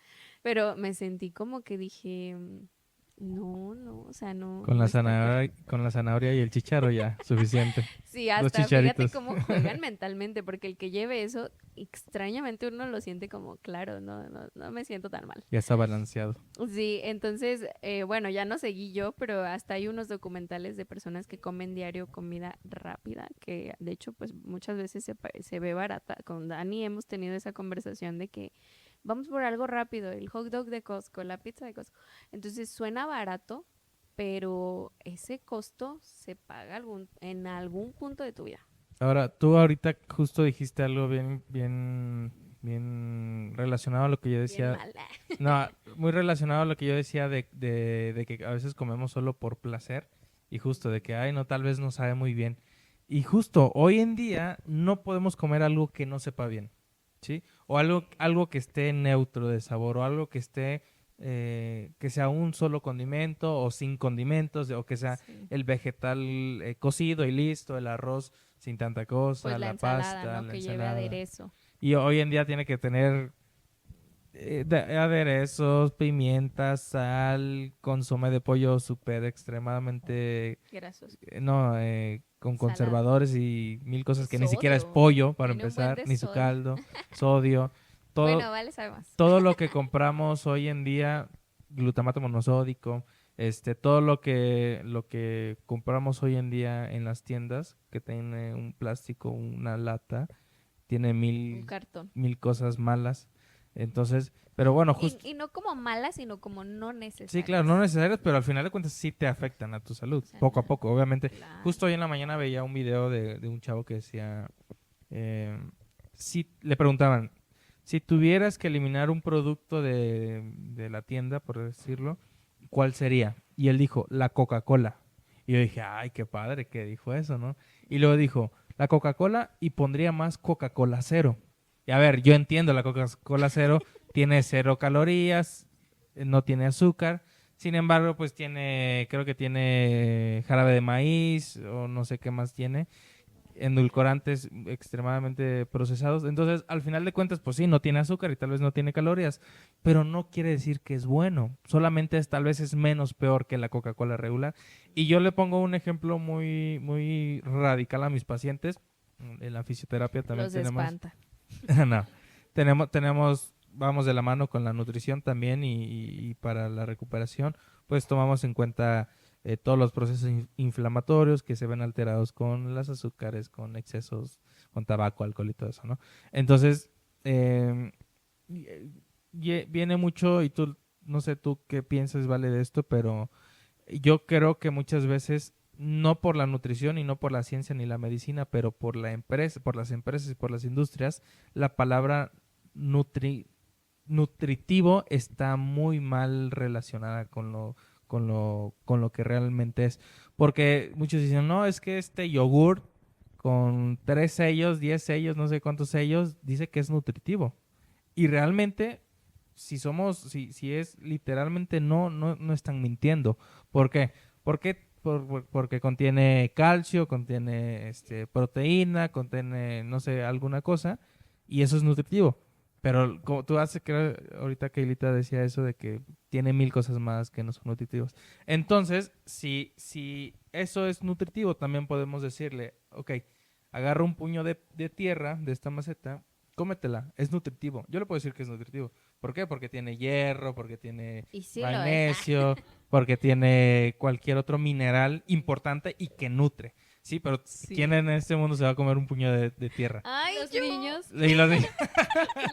Pero me sentí como que dije, no, no, o sea, no, no está correcto. Con la zanahoria y el chícharo ya, suficiente. Sí, Dos hasta fíjate chicharitos. cómo juegan mentalmente, porque el que lleve eso, extrañamente uno lo siente como, claro, no, no, no me siento tan mal. Ya está balanceado. Sí, entonces, bueno, ya no seguí yo, pero hasta hay unos documentales de personas que comen diario comida rápida, que de hecho, pues muchas veces se ve barata. Con Dani hemos tenido esa conversación de que vamos por algo rápido, el hot dog de Costco, la pizza de Costco. Entonces suena barato, pero ese costo se paga en algún punto de tu vida. Ahora, tú ahorita justo dijiste algo bien relacionado a lo que yo Bien decía. mala. No, muy relacionado a lo que yo decía de que a veces comemos solo por placer y justo de que, ay, no, tal vez no sabe muy bien. Y justo hoy en día no podemos comer algo que no sepa bien, ¿sí? O algo que esté neutro de sabor o algo que esté, que sea un solo condimento o sin condimentos o que sea Sí. el vegetal cocido y listo, el arroz sin tanta cosa, Pues la la ensalada, pasta, ¿no? la Que lleve ensalada. aderezo. Y hoy en día tiene que tener aderezos, pimienta, sal, consomé de pollo súper extremadamente, Grasos. no, con Salado. conservadores y mil cosas que ni siquiera es Sodio. pollo para Tiene un buen empezar, de ni su sodio. caldo, sodio, Bueno, todo, vale, sabe más. todo lo que compramos hoy en día, glutamato monosódico, todo lo que compramos hoy en día en las tiendas, que tiene un plástico, una lata, tiene Un cartón. mil cosas malas. Entonces, pero bueno, justo, Y no como malas, sino como no sí, claro, no necesarias. necesarias, pero al final de cuentas sí te afectan a tu salud, O sea, poco a poco, obviamente. claro. Justo hoy en la mañana veía un video de un chavo que decía, si le preguntaban, si tuvieras que eliminar un producto de la tienda, por decirlo, ¿cuál sería? Y él dijo, la Coca-Cola. Y yo dije, ay, qué padre que dijo eso, ¿no? Y luego dijo, la Coca-Cola y pondría más Coca-Cola cero. Y a ver, yo entiendo, la Coca-Cola cero tiene 0 calorías, no tiene azúcar. Sin embargo, pues tiene, creo que tiene jarabe de maíz o no sé qué más tiene, endulcorantes extremadamente procesados. Entonces, al final de cuentas, pues sí, no tiene azúcar y tal vez no tiene calorías, pero no quiere decir que es bueno. Solamente tal vez es menos peor que la Coca-Cola regular. Y yo le pongo un ejemplo muy radical a mis pacientes. En la fisioterapia también Los tenemos, espanta. no, vamos de la mano con la nutrición también y para la recuperación, pues tomamos en cuenta todos los procesos inflamatorios que se ven alterados con las azúcares, con excesos, con tabaco, alcohol y todo eso, ¿no? Entonces, eh, viene mucho, y tú, no sé tú qué piensas, vale, de esto, pero yo creo que muchas veces, no por la nutrición y no por la ciencia ni la medicina, pero por la empresa, por las empresas y por las industrias, la palabra nutritivo está muy mal relacionada con lo que realmente es. Porque muchos dicen, no, es que este yogur con 3 sellos, 10 sellos, no sé cuántos sellos, dice que es nutritivo. Y realmente, si es literalmente no están mintiendo. ¿Por qué? Porque contiene calcio, contiene proteína, contiene, no sé, alguna cosa, y eso es nutritivo. Pero como tú haces, creo, ahorita Keilita decía eso de que tiene mil cosas más que no son nutritivas. Entonces, si eso es nutritivo, también podemos decirle, ok, agarra un puño de tierra de esta maceta, cómetela, es nutritivo. Yo le puedo decir que es nutritivo. ¿Por qué? Porque tiene hierro, porque tiene Y sí lo es. magnesio, porque tiene cualquier otro mineral importante y que nutre. Sí, pero Sí. ¿quién en este mundo se va a comer un puño de tierra? Ay, Los yo. niños, Y los niños.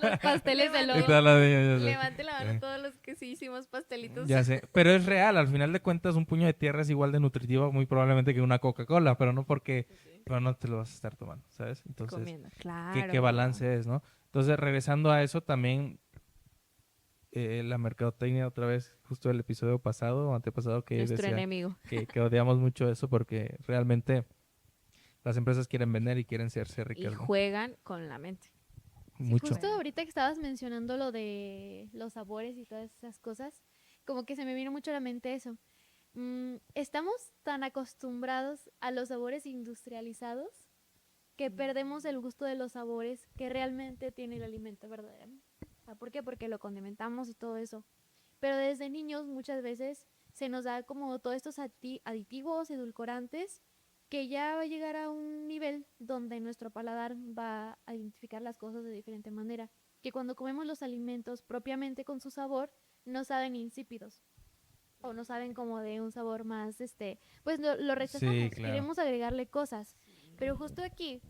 los pasteles de Y lobo. todas las niñas, ya sé. Levante la mano Sí. todos los que sí hicimos pastelitos. Ya sé, pero es real, al final de cuentas un puño de tierra es igual de nutritivo muy probablemente que una Coca-Cola, pero no porque, pero no te lo vas a estar tomando, ¿sabes? Entonces, Comiendo. Claro. ¿qué balance es, no? Entonces, regresando a eso también, la mercadotecnia otra vez, justo el episodio pasado o antepasado que Nuestro decía enemigo. que odiamos mucho eso porque realmente las empresas quieren vender y quieren hacerse Y ricas, ¿no? juegan con la mente. Sí, Mucho. justo ahorita que estabas mencionando lo de los sabores y todas esas cosas, como que se me vino mucho a la mente eso. Estamos tan acostumbrados a los sabores industrializados que perdemos el gusto de los sabores que realmente tiene el alimento verdaderamente. ¿Por qué? Porque lo condimentamos y todo eso. Pero desde niños muchas veces se nos da como todos estos aditivos, edulcorantes, que ya va a llegar a un nivel donde nuestro paladar va a identificar las cosas de diferente manera. Que cuando comemos los alimentos propiamente con su sabor, no saben insípidos. O no saben como de un sabor más, pues lo rechazamos. Sí, claro. Queremos agregarle cosas. Pero justo aquí,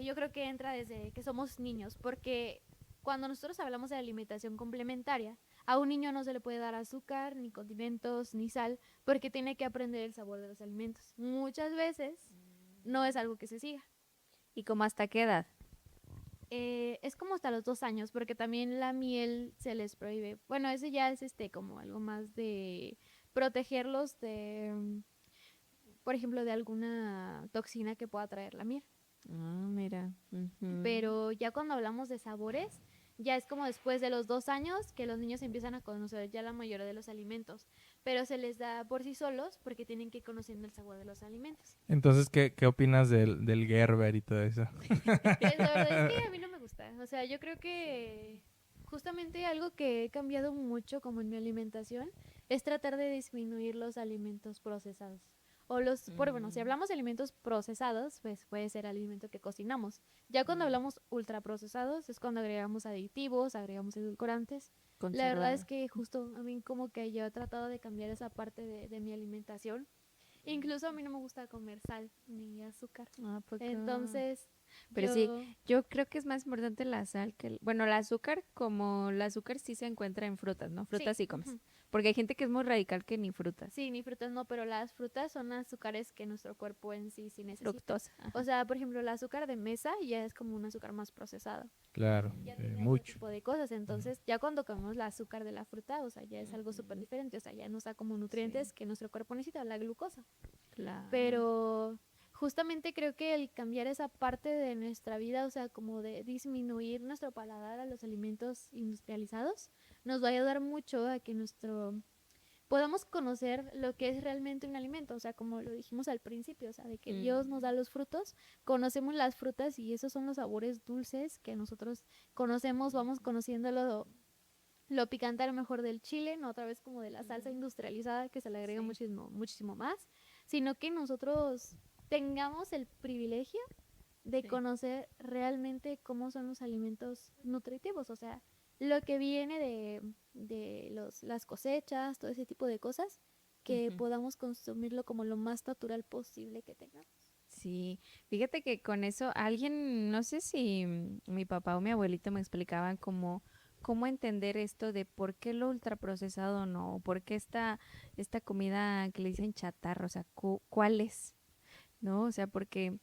yo creo que entra desde que somos niños, porque cuando nosotros hablamos de alimentación complementaria, a un niño no se le puede dar azúcar, ni condimentos, ni sal, porque tiene que aprender el sabor de los alimentos. Muchas veces no es algo que se siga. ¿Y como hasta qué edad? Es como hasta los 2 años, porque también la miel se les prohíbe. Bueno, ese ya es como algo más de protegerlos de, por ejemplo, de alguna toxina que pueda traer la miel. Ah, mira. Ujú. Pero ya cuando hablamos de sabores, ya es como después de los 2 años que los niños empiezan a conocer ya la mayoría de los alimentos, pero se les da por sí solos porque tienen que ir conociendo el sabor de los alimentos. Entonces, ¿qué opinas del Gerber y todo eso? La verdad es que a mí no me gusta, o sea, yo creo que justamente algo que he cambiado mucho como en mi alimentación es tratar de disminuir los alimentos procesados. O bueno, si hablamos de alimentos procesados, pues puede ser alimento que cocinamos. Ya cuando hablamos ultraprocesados es cuando agregamos aditivos, agregamos edulcorantes. La verdad es que justo a mí como que yo he tratado de cambiar esa parte de mi alimentación. Incluso a mí no me gusta comer sal ni azúcar. Ah, ¿a poco? Entonces, Pero yo- sí, yo creo que es más importante la sal que bueno, el azúcar, como el azúcar sí se encuentra en frutas, ¿no? Frutas sí comes. ujú. Porque hay gente que es muy radical que ni frutas. Sí, ni frutas no, pero las frutas son azúcares que nuestro cuerpo en sí necesita. Fructosa. Ajá. O sea, por ejemplo, el azúcar de mesa ya es como un azúcar más procesado. Claro, Ya tiene otro mucho. tipo de cosas. Entonces, ya cuando comemos el azúcar de la fruta, o sea, ya es algo súper diferente. O sea, ya nos da como nutrientes que nuestro cuerpo necesita, la glucosa. Claro. Pero justamente creo que el cambiar esa parte de nuestra vida, o sea, como de disminuir nuestro paladar a los alimentos industrializados, nos va a ayudar mucho a que podamos conocer lo que es realmente un alimento, o sea, como lo dijimos al principio, o sea, de que Dios nos da los frutos, conocemos las frutas y esos son los sabores dulces que nosotros conocemos, vamos conociendo lo picante a lo mejor del chile, no otra vez como de la salsa industrializada que se le agrega muchísimo, muchísimo más, sino que nosotros tengamos el privilegio de conocer realmente cómo son los alimentos nutritivos, o sea, lo que viene de las cosechas, todo ese tipo de cosas, que Ujú. podamos consumirlo como lo más natural posible que tengamos. Sí, fíjate que con eso alguien, no sé si mi papá o mi abuelito me explicaban cómo entender esto de por qué lo ultraprocesado no, por qué esta comida que le dicen chatarra, o sea, ¿cuál es? ¿No? O sea, porque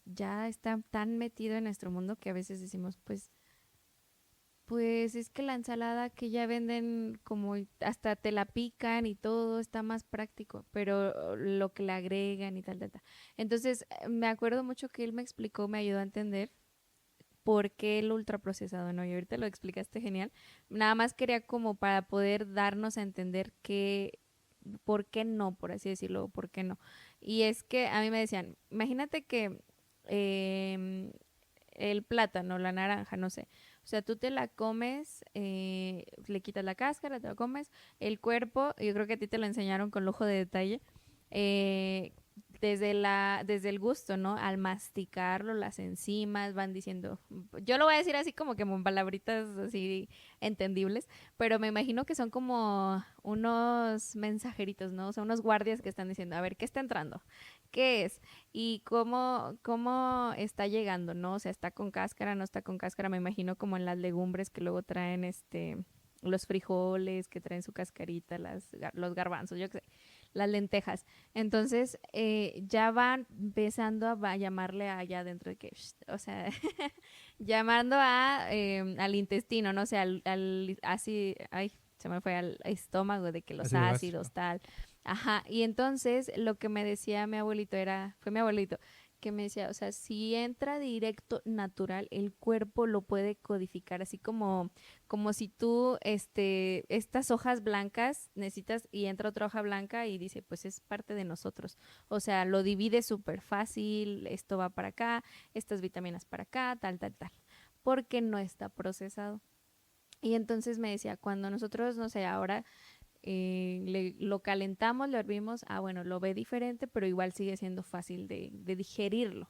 ya está tan metido en nuestro mundo que a veces decimos, pues es que la ensalada que ya venden como hasta te la pican y todo está más práctico, pero lo que le agregan y tal, tal, tal. Entonces, me acuerdo mucho que él me explicó, me ayudó a entender por qué el ultraprocesado, ¿no? Y ahorita lo explicaste genial. Nada más quería como para poder darnos a entender por qué no, por así decirlo, por qué no. Y es que a mí me decían, imagínate que em, el plátano, la naranja, no sé. O sea, tú te la comes, le quitas la cáscara, te la comes, el cuerpo, yo creo que a ti te lo enseñaron con lujo de detalle, eh, desde el gusto, ¿no? Al masticarlo, las enzimas van diciendo, yo lo voy a decir así como que con palabritas así entendibles, pero me imagino que son como unos mensajeritos, ¿no? O sea, unos guardias que están diciendo, a ver, ¿qué está entrando? ¿Qué es? Y cómo está llegando, ¿no? O sea, ¿está con cáscara, no está con cáscara? Me imagino como en las legumbres que luego traen los frijoles que traen su cascarita, los garbanzos, yo qué sé, las lentejas. Entonces, ya van empezando a llamarle allá adentro de que, o sea, llamando al intestino, no sé, así, ay, se me fue al estómago de que los Ácido ácidos, gástrico. tal. Ajá, y entonces lo que me decía mi abuelito fue mi abuelito, que me decía, o sea, si entra directo natural, el cuerpo lo puede codificar, así como si tú, estas hojas blancas necesitas y entra otra hoja blanca y dice, pues es parte de nosotros. O sea, lo divide súper fácil, esto va para acá, estas vitaminas para acá, tal, tal, tal, porque no está procesado. Y entonces me decía, cuando nosotros, no sé, ahora lo calentamos, lo hervimos, bueno, lo ve diferente, pero igual sigue siendo fácil de digerirlo.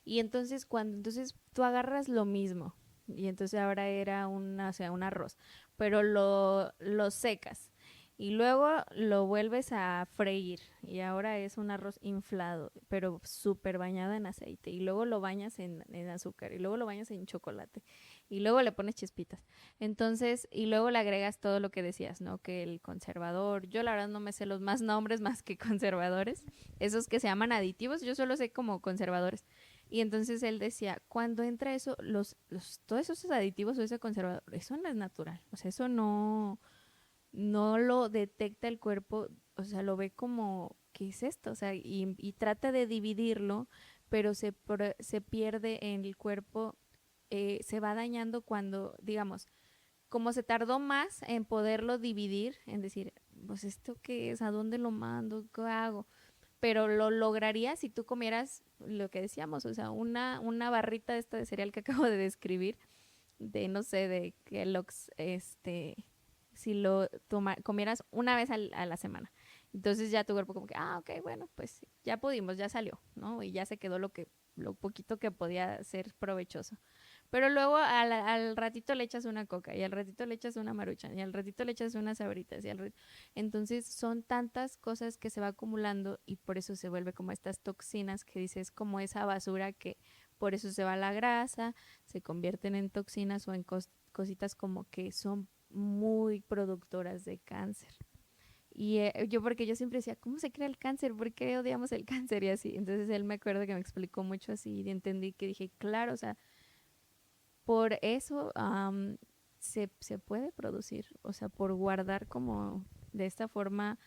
Y entonces entonces tú agarras lo mismo, y entonces ahora era o sea, un arroz, pero lo secas y luego lo vuelves a freír y ahora es un arroz inflado, pero súper bañado en aceite y luego lo bañas en azúcar y luego lo bañas en chocolate y luego le pones chispitas. Entonces, y luego le agregas todo lo que decías, ¿no? Que el conservador, yo la verdad no me sé los más nombres más que conservadores, esos que se llaman aditivos, yo solo sé como conservadores. Y entonces él decía, cuando entra eso, todos esos aditivos o ese conservador, eso no es natural. O sea, eso no lo detecta el cuerpo, o sea, lo ve como, ¿qué es esto? O sea, y trata de dividirlo, pero se pierde en el cuerpo, se va dañando cuando, digamos, como se tardó más en poderlo dividir, en decir, pues esto qué es, a dónde lo mando, qué hago, pero lo lograría si tú comieras lo que decíamos, o sea, una barrita de esta de cereal que acabo de describir, de no sé, de Kellogg's, si comieras una vez a la semana. Entonces ya tu cuerpo como que, ok, bueno, pues ya pudimos, ya salió, ¿no? Y ya se quedó lo poquito que podía ser provechoso. Pero luego al ratito le echas una coca y al ratito le echas una maruchan y al ratito le echas unas sabritas entonces son tantas cosas que se va acumulando y por eso se vuelve como estas toxinas que dices como esa basura que por eso se va la grasa, se convierten en toxinas o en cositas como que son muy productoras de cáncer. Y porque yo siempre decía, ¿cómo se crea el cáncer? ¿Por qué odiamos el cáncer? Y así. Entonces él me acuerdo que me explicó mucho así y entendí que dije, claro, o sea, por eso se puede producir, o sea, por guardar como de esta forma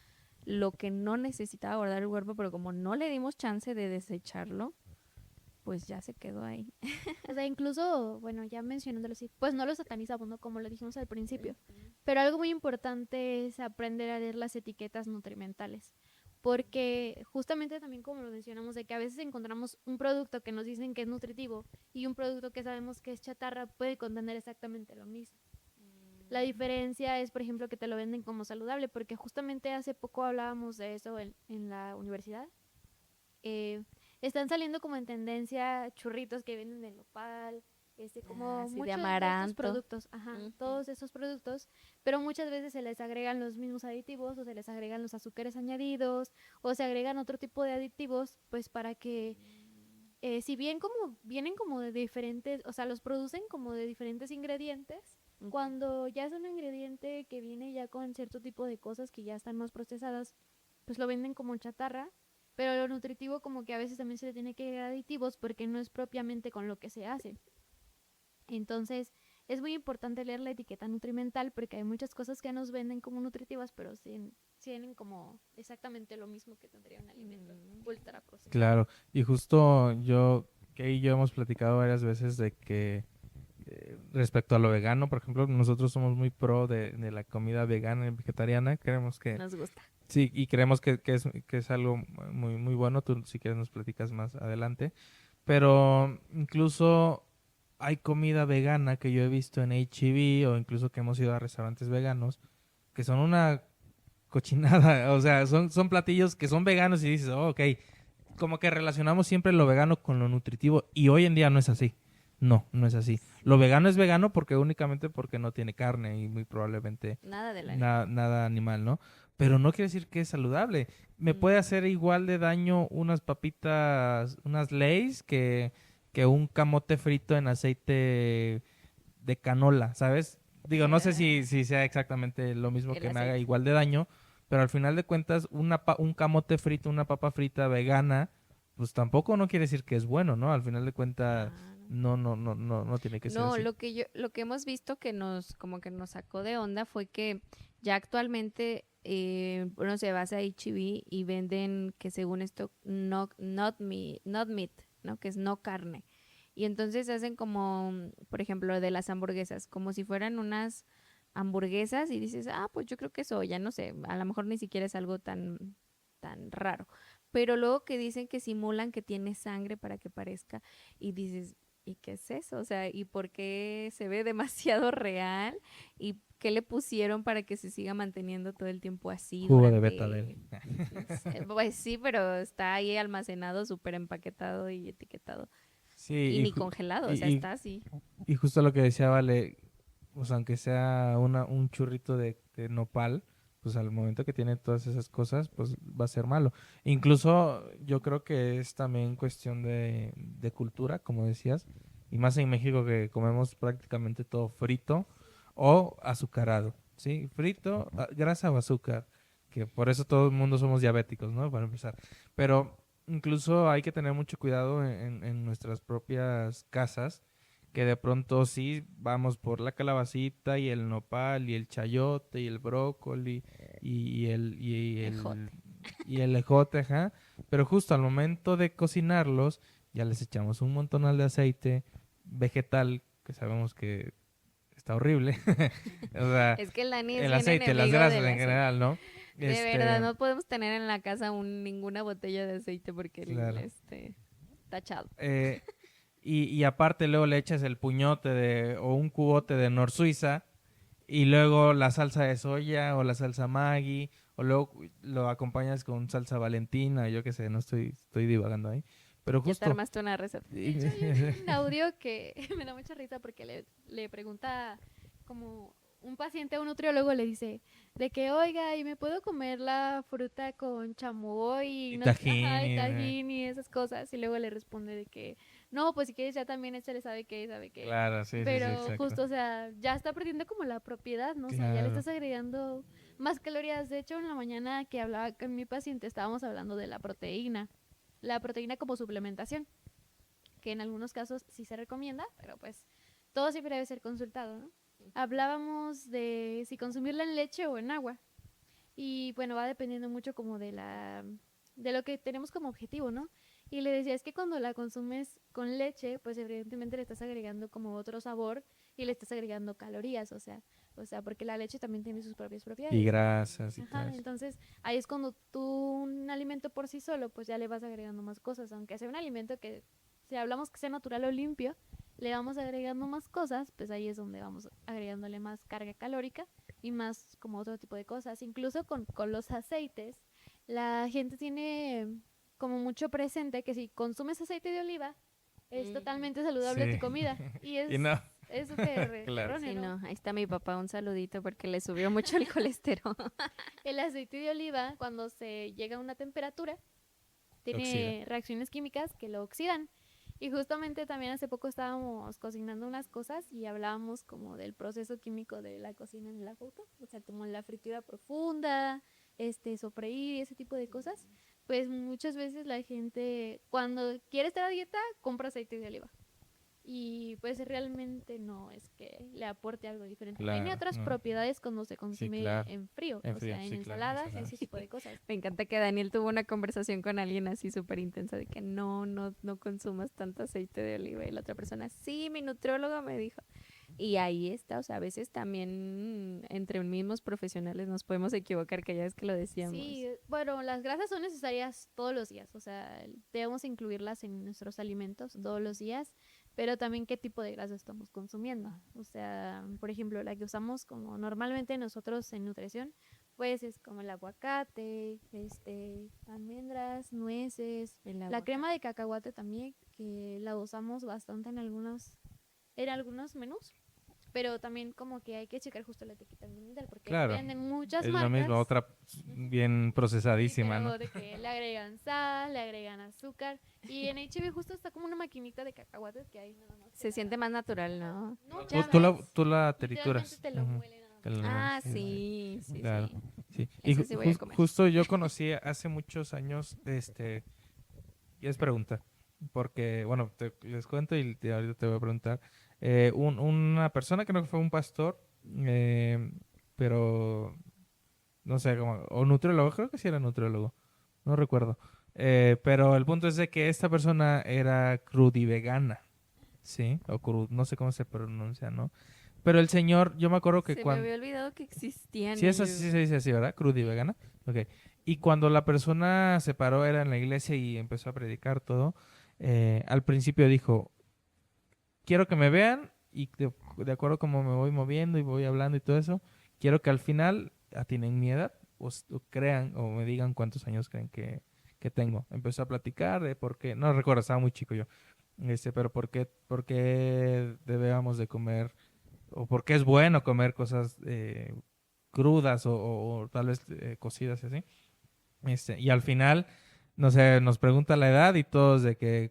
lo que no necesitaba guardar el cuerpo, pero como no le dimos chance de desecharlo, pues ya se quedó ahí. O sea, incluso, bueno, ya mencionándolo así, pues no lo satanizamos, ¿no? Como lo dijimos al principio. Pero algo muy importante es aprender a leer las etiquetas nutrimentales. Porque justamente también como lo mencionamos, de que a veces encontramos un producto que nos dicen que es nutritivo y un producto que sabemos que es chatarra puede contener exactamente lo mismo. La diferencia es, por ejemplo, que te lo venden como saludable, porque justamente hace poco hablábamos de eso en la universidad. Eh, Están saliendo como en tendencia churritos que vienen de nopal, como Sí, de muchos de estos amaranto. productos, todos esos productos, pero muchas veces se les agregan los mismos aditivos o se les agregan los azúcares añadidos o se agregan otro tipo de aditivos, pues para que si bien como vienen como de diferentes, o sea, los producen como de diferentes ingredientes, cuando ya es un ingrediente que viene ya con cierto tipo de cosas que ya están más procesadas, pues lo venden como chatarra, pero lo nutritivo como que a veces también se le tiene que agregar aditivos porque no es propiamente con lo que se hace. Entonces, es muy importante leer la etiqueta nutrimental porque hay muchas cosas que nos venden como nutritivas, pero tienen como exactamente lo mismo que tendría un alimento ultra procesado. Claro, y justo Kay y yo hemos platicado varias veces de que respecto a lo vegano, por ejemplo, nosotros somos muy pro de la comida vegana y vegetariana, creemos que Nos gusta. sí, y creemos que es algo muy, muy bueno, tú si quieres nos platicas más adelante, pero incluso hay comida vegana que yo he visto en H-E-B o incluso que hemos ido a restaurantes veganos que son una cochinada, o sea, son platillos que son veganos y dices, ok, como que relacionamos siempre lo vegano con lo nutritivo y hoy en día no es así. No, no es así. Lo vegano es vegano porque únicamente porque no tiene carne y muy probablemente Nada del animal. nada animal, ¿no? Pero no quiere decir que es saludable. Me puede hacer igual de daño unas papitas, unas Lay's que un camote frito en aceite de canola, ¿sabes? Digo, no sé si sea exactamente lo mismo El que me haga aceite. igual de daño, pero al final de cuentas un camote frito, una papa frita vegana, pues tampoco no quiere decir que es bueno, ¿no? Al final de cuentas Claro. no tiene que ser No, así. lo que hemos visto que como que nos sacó de onda fue que ya actualmente uno se basa a H-E-B y venden que según esto not meat, ¿no? Que es no carne. Y entonces hacen como, por ejemplo, de las hamburguesas, como si fueran unas hamburguesas y dices, ah, pues yo creo que eso, ya no sé, a lo mejor ni siquiera es algo tan raro. Pero luego que dicen que simulan que tiene sangre para que parezca y dices, ¿y qué es eso? O sea, ¿y por qué se ve demasiado real? ¿Y qué le pusieron para que se siga manteniendo todo el tiempo así Jugo de betabel. durante... Pues sí, pero está ahí almacenado, súper empaquetado y etiquetado. Sí, Y ni congelado, o sea, está así. y justo lo que decía Vale, pues aunque sea un churrito de nopal, pues al momento que tiene todas esas cosas, pues va a ser malo. Incluso yo creo que es también cuestión de cultura, como decías, y más en México que comemos prácticamente todo frito o azucarado, ¿sí? Frito, grasa o azúcar, que por eso todo el mundo somos diabéticos, ¿no? Para empezar. Pero incluso hay que tener mucho cuidado en nuestras propias casas, que de pronto sí vamos por la calabacita y el nopal y el chayote y el brócoli Ejote. y el ejote, ajá, pero justo al momento de cocinarlos ya les echamos un montonal de aceite vegetal que sabemos que está horrible, o sea, Es que el Dani es el bien aceite, las enemigo grasas del en aceite. general, ¿no? De verdad, no podemos tener en la casa ninguna botella de aceite porque Claro. tachado. Eh, y aparte luego le echas el puñote o un cubote de Nor Suiza y luego la salsa de soya o la salsa Maggi o luego lo acompañas con salsa Valentina, yo qué sé, no estoy divagando ahí, pero Ya te justo armaste una receta. De hecho, hay un audio que me da mucha risa porque le pregunta como un paciente a un nutriólogo le dice de que, oiga, ¿y me puedo comer la fruta con chamoy y y, no, tajín ajá, y y, tajín y esas cosas? Y luego le responde de que, no, pues si quieres ya también échale sabe qué, sabe qué. claro, sí, Pero exacto, justo, o sea, ya está perdiendo como la propiedad, ¿no? O sea, ya le claro, estás agregando más calorías. De hecho, en la mañana que hablaba con mi paciente estábamos hablando de la proteína como suplementación, que en algunos casos sí se recomienda, pero pues todo siempre debe ser consultado, ¿no? Hablábamos de si consumirla en leche o en agua. Y bueno, va dependiendo mucho como de lo que tenemos como objetivo, ¿no? Y le decía, es que cuando la consumes con leche, pues evidentemente le estás agregando como otro sabor y le estás agregando calorías, o sea, porque la leche también tiene sus propias y propiedades. grasas y todo Ajá, eso. entonces ahí es cuando tú un alimento por sí solo, pues ya le vas agregando más cosas, aunque sea un alimento que, si hablamos que sea natural o limpio, le vamos agregando más cosas, pues ahí es donde vamos agregándole más carga calórica y más como otro tipo de cosas. Incluso con los aceites, la gente tiene como mucho presente que si consumes aceite de oliva, es totalmente saludable tu Sí. comida. Y es Y no, es súper claro. erróneo, Sí, ¿no? no, ahí está mi papá, un saludito porque le subió mucho el colesterol. El aceite de oliva, cuando se llega a una temperatura, Oxida. tiene reacciones químicas que lo oxidan. Y justamente también hace poco estábamos cocinando unas cosas y hablábamos como del proceso químico de la cocina en la foto, o sea, como la fritura profunda, sofreír y ese tipo de cosas. Pues muchas veces la gente cuando quiere estar a dieta compra aceite de oliva. Y pues realmente no es que le aporte algo diferente. Tiene Claro, otras no. propiedades cuando se Sí, consume claro. en frío, En o frío, sea, en sí, claro, ensaladas, ensaladas. ese tipo de cosas. Me encanta que Daniel tuvo una conversación con alguien así súper intensa de que no consumas tanto aceite de oliva y la otra persona, sí, mi nutriólogo me dijo. Y ahí está, o sea, a veces también entre mismos profesionales nos podemos equivocar, que ya es que lo decíamos. Sí, bueno, las grasas son necesarias todos los días, o sea, debemos incluirlas en nuestros alimentos todos los días, pero también qué tipo de grasa estamos consumiendo. O sea, por ejemplo, la que usamos como normalmente nosotros en nutrición, Pues es como el aguacate, almendras, nueces, El la aguacate. crema de cacahuate también, que la usamos bastante en algunos menús. Pero también como que hay que checar justo la etiqueta ambiental, porque Claro. venden muchas Es lo marcas. mismo, otra bien Sí, procesadísima, ¿no? pero de que le agregan sal, le agregan azúcar. Y en HB justo está como una maquinita de cacahuates que hay nada más. Se siente más natural, ¿no? No, Tú, ya tú la, ves, tú la literalmente trituras. te lo Ujú. muele nada Te más. lo- Ah, sí, sí. sí, sí, Claro, sí. sí. Y Ese sí voy a comer. justo yo conocí hace muchos años, y es pregunta, porque, bueno, les cuento y ahorita te voy a preguntar. Una persona que no fue un pastor, pero no sé, como, o nutriólogo, creo que sí era nutriólogo, no recuerdo. Pero el punto es de que esta persona era crudivegana, ¿sí? O no sé cómo se pronuncia, ¿no? Pero el señor, yo me acuerdo que Se me cuando... había olvidado que existían Sí, eso sí ellos. se dice así, ¿verdad? Crudivegana. Ok. Y cuando la persona se paró, era en la iglesia y empezó a predicar todo, al principio dijo, quiero que me vean y de acuerdo como me voy moviendo y voy hablando y todo eso, quiero que al final atinen mi edad o crean o me digan cuántos años creen que tengo. Empezó a platicar de por qué, no recuerdo, estaba muy chico yo, pero por qué debíamos de comer o por qué es bueno comer cosas crudas o tal vez cocidas y así. Y al final, no sé, nos pregunta la edad y todos de que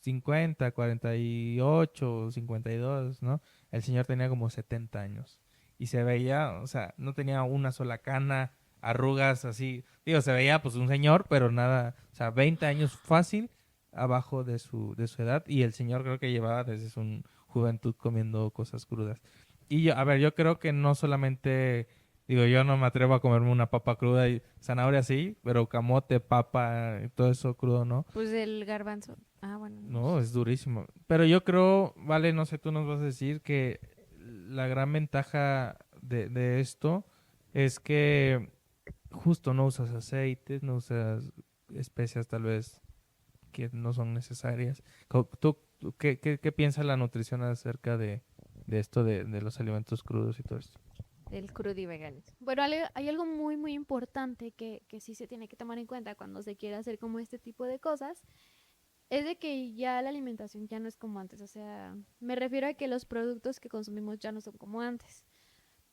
50, 48, 52, ¿no? El señor tenía como 70 años y se veía, o sea, no tenía una sola cana, arrugas así. Digo, se veía pues un señor, pero nada, o sea, 20 años fácil abajo de su edad y el señor creo que llevaba desde su juventud comiendo cosas crudas. Y yo, a ver, yo creo que no solamente digo, yo no me atrevo a comerme una papa cruda y zanahoria sí, pero camote, papa, todo eso crudo, ¿no? Pues el garbanzo. Ah, bueno. No, es durísimo. Pero yo creo, vale, no sé, tú nos vas a decir que la gran ventaja de esto es que justo no usas aceites, no usas especias tal vez que no son necesarias. ¿Tú qué piensa la nutrición acerca de esto de los alimentos crudos y todo esto? El crudivegano. Bueno, hay algo muy, muy importante que sí se tiene que tomar en cuenta cuando se quiere hacer como este tipo de cosas, es de que ya la alimentación ya no es como antes. O sea, me refiero a que los productos que consumimos ya no son como antes.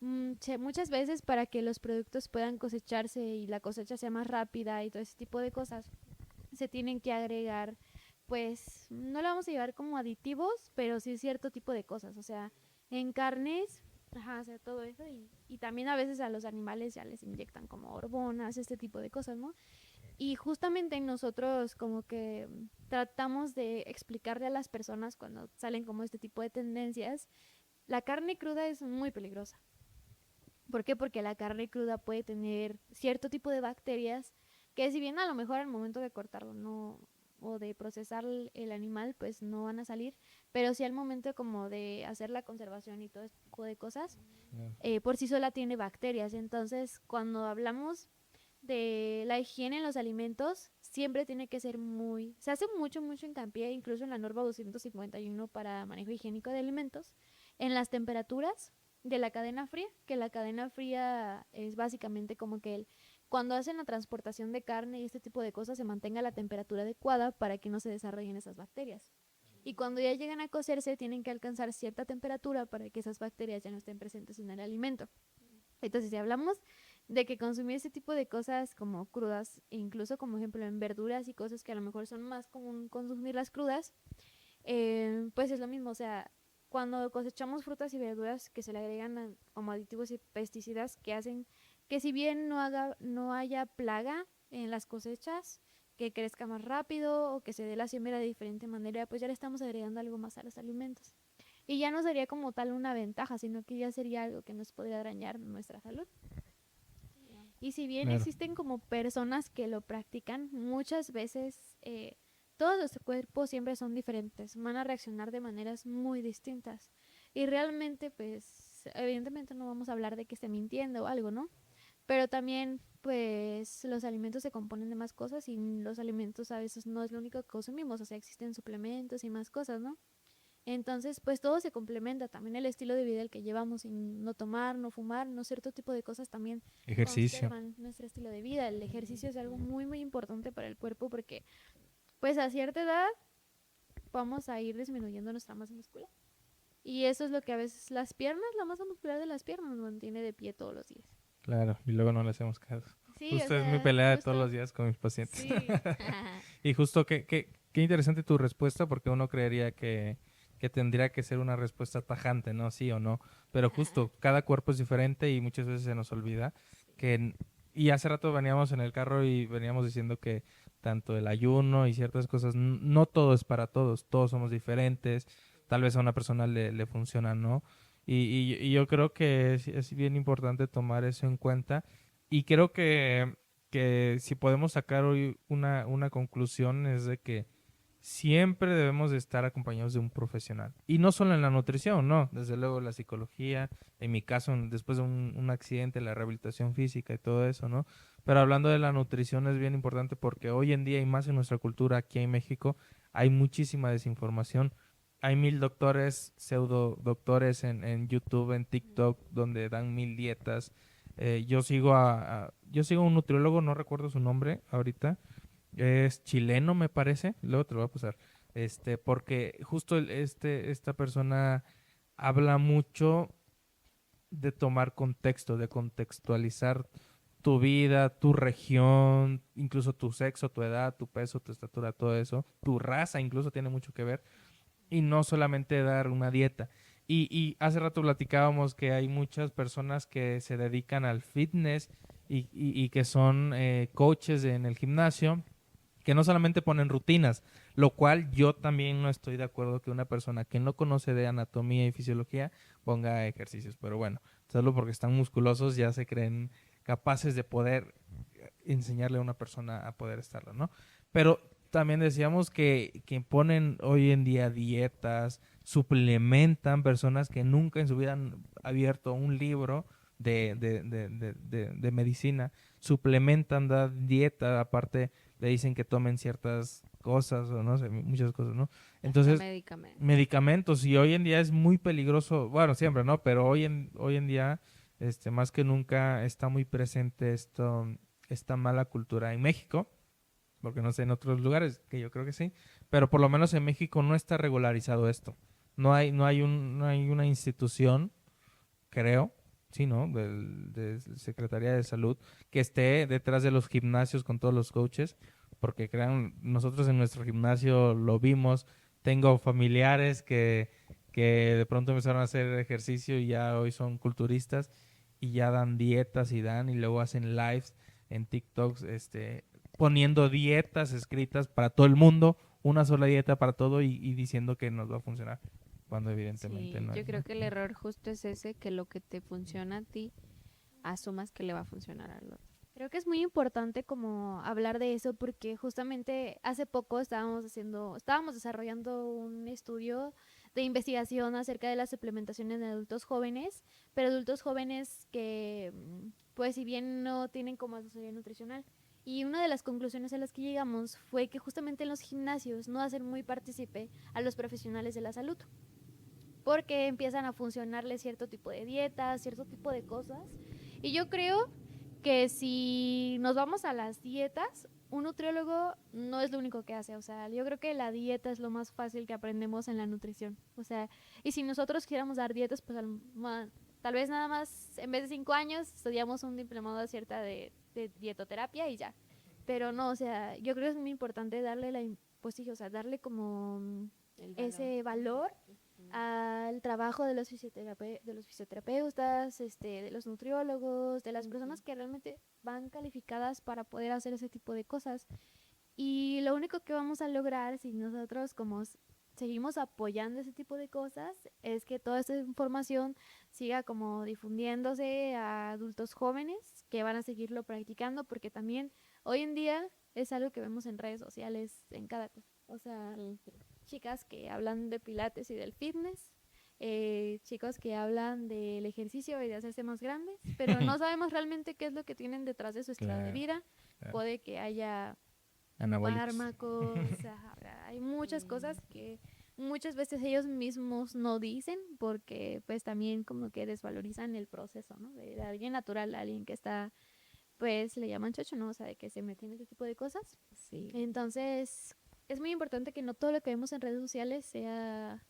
Muchas veces para que los productos puedan cosecharse y la cosecha sea más rápida y todo ese tipo de cosas, se tienen que agregar, pues, no lo vamos a llevar como aditivos, pero sí cierto tipo de cosas. O sea, en carnes, ajá, o sea, todo eso. Y también a veces a los animales ya les inyectan como hormonas, este tipo de cosas, ¿no? Y justamente nosotros como que tratamos de explicarle a las personas cuando salen como este tipo de tendencias, la carne cruda es muy peligrosa. ¿Por qué? Porque la carne cruda puede tener cierto tipo de bacterias que si bien a lo mejor al momento de cortarlo no o de procesar el animal pues no van a salir, pero sí al momento como de hacer la conservación y todo este tipo de cosas, por sí sola tiene bacterias. Entonces cuando hablamos de la higiene en los alimentos, siempre tiene que ser se hace mucho, mucho hincapié, incluso en la norma 251 para manejo higiénico de alimentos, en las temperaturas de la cadena fría, que la cadena fría es básicamente como que cuando hacen la transportación de carne y este tipo de cosas se mantenga la temperatura adecuada para que no se desarrollen esas bacterias. Y cuando ya llegan a cocerse tienen que alcanzar cierta temperatura para que esas bacterias ya no estén presentes en el alimento. Entonces, si hablamos de que consumir ese tipo de cosas como crudas, e incluso como ejemplo en verduras y cosas que a lo mejor son más común consumirlas crudas, pues es lo mismo. O sea, cuando cosechamos frutas y verduras que se le agregan como aditivos y pesticidas que hacen que si bien no haya plaga en las cosechas, que crezca más rápido o que se dé la siembra de diferente manera, pues ya le estamos agregando algo más a los alimentos. Y ya no sería como tal una ventaja, sino que ya sería algo que nos podría dañar nuestra salud. Y si bien Claro. existen como personas que lo practican, muchas veces todos los cuerpos siempre son diferentes, van a reaccionar de maneras muy distintas. Y realmente, pues, evidentemente no vamos a hablar de que esté mintiendo o algo, ¿no? Pero también, pues, los alimentos se componen de más cosas y los alimentos a veces no es lo único que consumimos, o sea, existen suplementos y más cosas, ¿no? Entonces, pues todo se complementa, también el estilo de vida el que llevamos, sin no tomar, no fumar, no cierto tipo de cosas también Ejercicio. conservan nuestro estilo de vida. El ejercicio es algo muy, muy importante para el cuerpo porque, pues a cierta edad, vamos a ir disminuyendo nuestra masa muscular. Y eso es lo que a veces la masa muscular de las piernas nos mantiene de pie todos los días. Claro, y luego no le hacemos caso. Sí, Justo es mi pelea de todos los días con mis pacientes. Sí. Y justo qué interesante tu respuesta, porque uno creería que tendría que ser una respuesta tajante, ¿no? Sí o no. Pero justo, cada cuerpo es diferente y muchas veces se nos olvida que... Y hace rato veníamos en el carro y veníamos diciendo que tanto el ayuno y ciertas cosas, no todo es para todos somos diferentes, tal vez a una persona le funciona, ¿no? Y yo creo que es bien importante tomar eso en cuenta y creo que si podemos sacar hoy una conclusión es de que siempre debemos de estar acompañados de un profesional. Y no solo en la nutrición, no. Desde luego la psicología, en mi caso, después de un accidente, la rehabilitación física y todo eso, ¿no? Pero hablando de la nutrición es bien importante porque hoy en día y más en nuestra cultura aquí en México hay muchísima desinformación. Hay 1000 doctores, pseudo doctores en YouTube, en TikTok, donde dan 1000 dietas. Yo sigo a un nutriólogo, no recuerdo su nombre ahorita, es chileno, me parece. Luego te lo voy a pasar. Porque justo esta persona habla mucho de tomar contexto, de contextualizar tu vida, tu región, incluso tu sexo, tu edad, tu peso, tu estatura, todo eso. Tu raza incluso tiene mucho que ver. Y no solamente dar una dieta. Y hace rato platicábamos que hay muchas personas que se dedican al fitness y que son coaches en el gimnasio, que no solamente ponen rutinas, lo cual yo también no estoy de acuerdo que una persona que no conoce de anatomía y fisiología ponga ejercicios. Pero bueno, solo porque están musculosos ya se creen capaces de poder enseñarle a una persona a poder estarlo, ¿no? Pero también decíamos que ponen hoy en día dietas, suplementan personas que nunca en su vida han abierto un libro de medicina, suplementan, dan dieta, aparte le dicen que tomen ciertas cosas o no sé, muchas cosas, ¿no? Entonces, medicamentos, y hoy en día es muy peligroso, bueno, siempre, ¿no? Pero hoy en día, más que nunca está muy presente esta mala cultura en México, porque no sé en otros lugares, que yo creo que sí, pero por lo menos en México no está regularizado esto. No hay una institución, creo, sí, ¿no? De Secretaría de Salud, que esté detrás de los gimnasios con todos los coaches, porque crean, nosotros en nuestro gimnasio lo vimos, tengo familiares que de pronto empezaron a hacer ejercicio y ya hoy son culturistas y ya dan dietas y luego hacen lives en TikToks, poniendo dietas escritas para todo el mundo, una sola dieta para todo y diciendo que nos va a funcionar, cuando evidentemente Sí, no yo es, creo ¿no? que el error justo es ese, que lo que te funciona a ti, asumas que le va a funcionar al otro. Creo que es muy importante como hablar de eso porque justamente hace poco estábamos desarrollando un estudio de investigación acerca de las suplementaciones de adultos jóvenes, pero adultos jóvenes que, pues si bien no tienen como asesoría nutricional. Y una de las conclusiones a las que llegamos fue que justamente en los gimnasios no hacen muy partícipe a los profesionales de la salud, porque empiezan a funcionarle cierto tipo de dietas, cierto tipo de cosas. Y yo creo que si nos vamos a las dietas, un nutriólogo no es lo único que hace. O sea, yo creo que la dieta es lo más fácil que aprendemos en la nutrición. O sea, y si nosotros quisiéramos dar dietas, pues tal vez nada más, en vez de 5 años, estudiamos un diplomado cierta de dietoterapia y ya. Pero no, o sea, yo creo que es muy importante darle pues sí, o sea, darle como ese valor al trabajo de los fisioterapeutas, de los nutriólogos, de las personas que realmente van calificadas para poder hacer ese tipo de cosas. Y lo único que vamos a lograr si nosotros como seguimos apoyando ese tipo de cosas es que toda esta información siga como difundiéndose a adultos jóvenes que van a seguirlo practicando, porque también hoy en día es algo que vemos en redes sociales en cada cosa. O sea, chicas que hablan de pilates y del fitness, chicos que hablan del ejercicio y de hacerse más grandes, pero no sabemos realmente qué es lo que tienen detrás de su estilo de vida. Puede que haya Anabólicos. fármacos, hay muchas cosas que muchas veces ellos mismos no dicen porque pues también como que desvalorizan el proceso, ¿no? De alguien natural, alguien que está, pues le llaman chocho, ¿no? O sea, de que se mete en ese tipo de cosas. Sí. Entonces, es muy importante que no todo lo que vemos en redes sociales sea,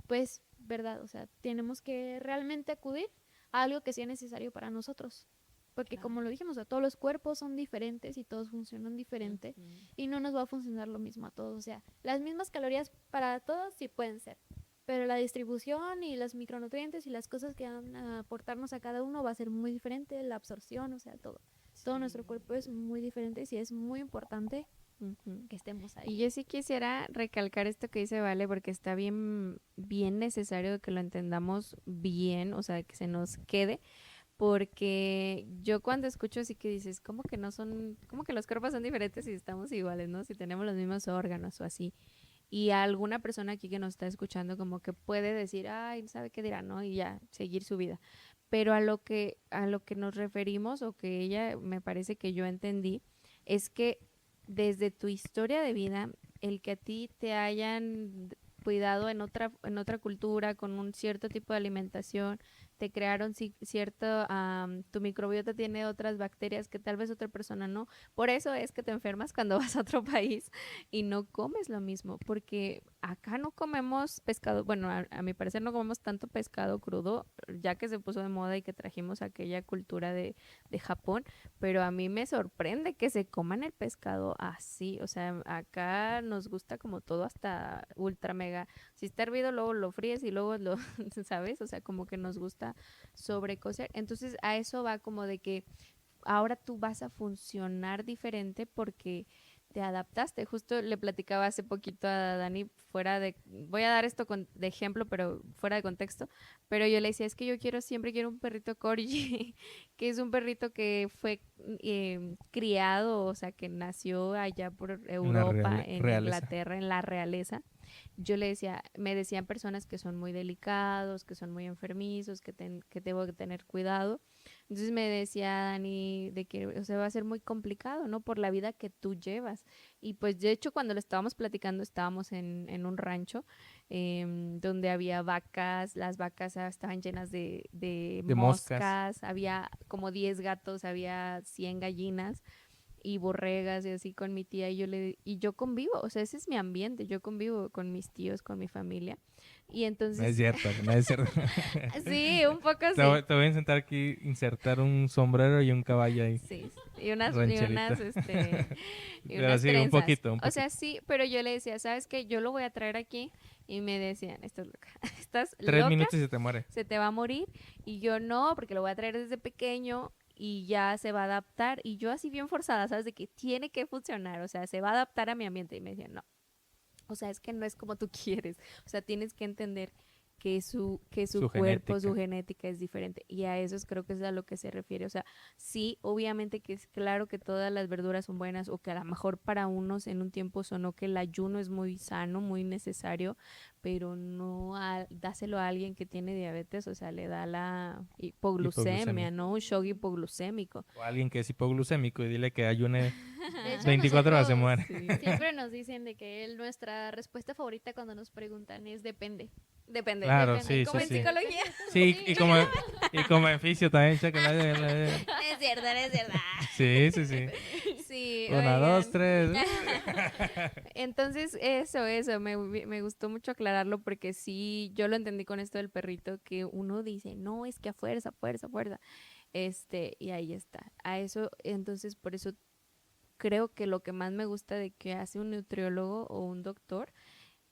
pues, verdad. O sea, tenemos que realmente acudir a algo que sea necesario para nosotros. Porque Claro. como lo dijimos, o sea, todos los cuerpos son diferentes y todos funcionan diferente Ujú. y no nos va a funcionar lo mismo a todos. O sea, las mismas calorías para todos sí pueden ser, pero la distribución y los micronutrientes y las cosas que van a aportarnos a cada uno va a ser muy diferente, la absorción, o sea, todo. Todo nuestro Sí. cuerpo es muy diferente y sí es muy importante Ujú. que estemos Y ahí. yo sí quisiera recalcar esto que dice Vale, porque está bien, bien necesario que lo entendamos bien, o sea, que se nos quede, porque yo cuando escucho así que dices, ¿cómo que no son, cómo que los cuerpos son diferentes si estamos iguales, ¿no? Si tenemos los mismos órganos o así. Y a alguna persona aquí que nos está escuchando como que puede decir, ay, ¿sabe qué dirá, no? Y ya, seguir su vida. Pero a lo que nos referimos o que ella me parece que yo entendí es que desde tu historia de vida, el que a ti te hayan cuidado en otra cultura, con un cierto tipo de alimentación, te crearon cierto, tu microbiota tiene otras bacterias que tal vez otra persona no. Por eso es que te enfermas cuando vas a otro país y no comes lo mismo, porque acá no comemos pescado, bueno, a mi parecer no comemos tanto pescado crudo, ya que se puso de moda y que trajimos aquella cultura de Japón, pero a mí me sorprende que se coman el pescado así, o sea, acá nos gusta como todo hasta ultra mega, si está hervido luego lo fríes y luego lo, ¿sabes? O sea, como que nos gusta sobrecocer, entonces a eso va como de que ahora tú vas a funcionar diferente porque te adaptaste. Justo le platicaba hace poquito a Dani fuera de, voy a dar esto de ejemplo, pero fuera de contexto, pero yo le decía, es que yo quiero, siempre quiero un perrito corgi, que es un perrito que fue criado, o sea, que nació allá por En la Europa, en realeza. Inglaterra, en la realeza. Yo le decía, me decían personas que son muy delicados, que son muy enfermizos, que debo de tener cuidado. Entonces me decía Dani de que, o sea, va a ser muy complicado, ¿no? Por la vida que tú llevas. Y pues de hecho cuando lo estábamos platicando estábamos en un rancho donde había vacas, las vacas estaban llenas de De moscas. moscas, había como 10 gatos, había 100 gallinas y borregas y así con mi tía y yo convivo, o sea, ese es mi ambiente, yo convivo con mis tíos, con mi familia. Y No es entonces, cierto, no es cierto. sí, un poco sí. Te voy a intentar aquí insertar un sombrero y un caballo ahí, Sí, rancherita. y Pero unas sí, un trenzas. poquito, un O sea, poquito. sí, pero yo le decía, ¿sabes qué? Yo lo voy a traer aquí. Y me decían, estás loca, estás 3 minutos loca, y se te muere. se te va a morir. Y yo no, porque lo voy a traer desde pequeño y ya se va a adaptar. Y yo así bien forzada, ¿sabes? De que tiene que funcionar, o sea, se va a adaptar a mi ambiente. Y me decían, no, o sea, es que no es como tú quieres. O sea, tienes que entender que su Su cuerpo, su genética. genética es diferente. Y a eso creo que es a lo que se refiere. O sea, sí, obviamente que es claro que todas las verduras son buenas o que a lo mejor para unos en un tiempo sonó que el ayuno es muy sano, muy necesario, pero no dáselo a alguien que tiene diabetes, o sea, le da la hipoglucemia, Hipoglucemia. ¿no? Un shock hipoglucémico. O alguien que es hipoglucémico y dile que ayune De hecho, 24 horas se nosotros muere. Sí. siempre nos dicen de que nuestra respuesta favorita cuando nos preguntan es depende. Depende, Claro, depende. sí, Como sí, en sí. psicología. Sí, y como en fisio también, checa No es cierto, no es cierto. Sí, sí, sí. Sí, 1, 2, oigan. 3. Entonces, eso, me gustó mucho aclararlo porque sí, yo lo entendí con esto del perrito, que uno dice, no, es que a fuerza, fuerza, fuerza. Y ahí está. A eso, entonces, por eso creo que lo que más me gusta de que hace un nutriólogo o un doctor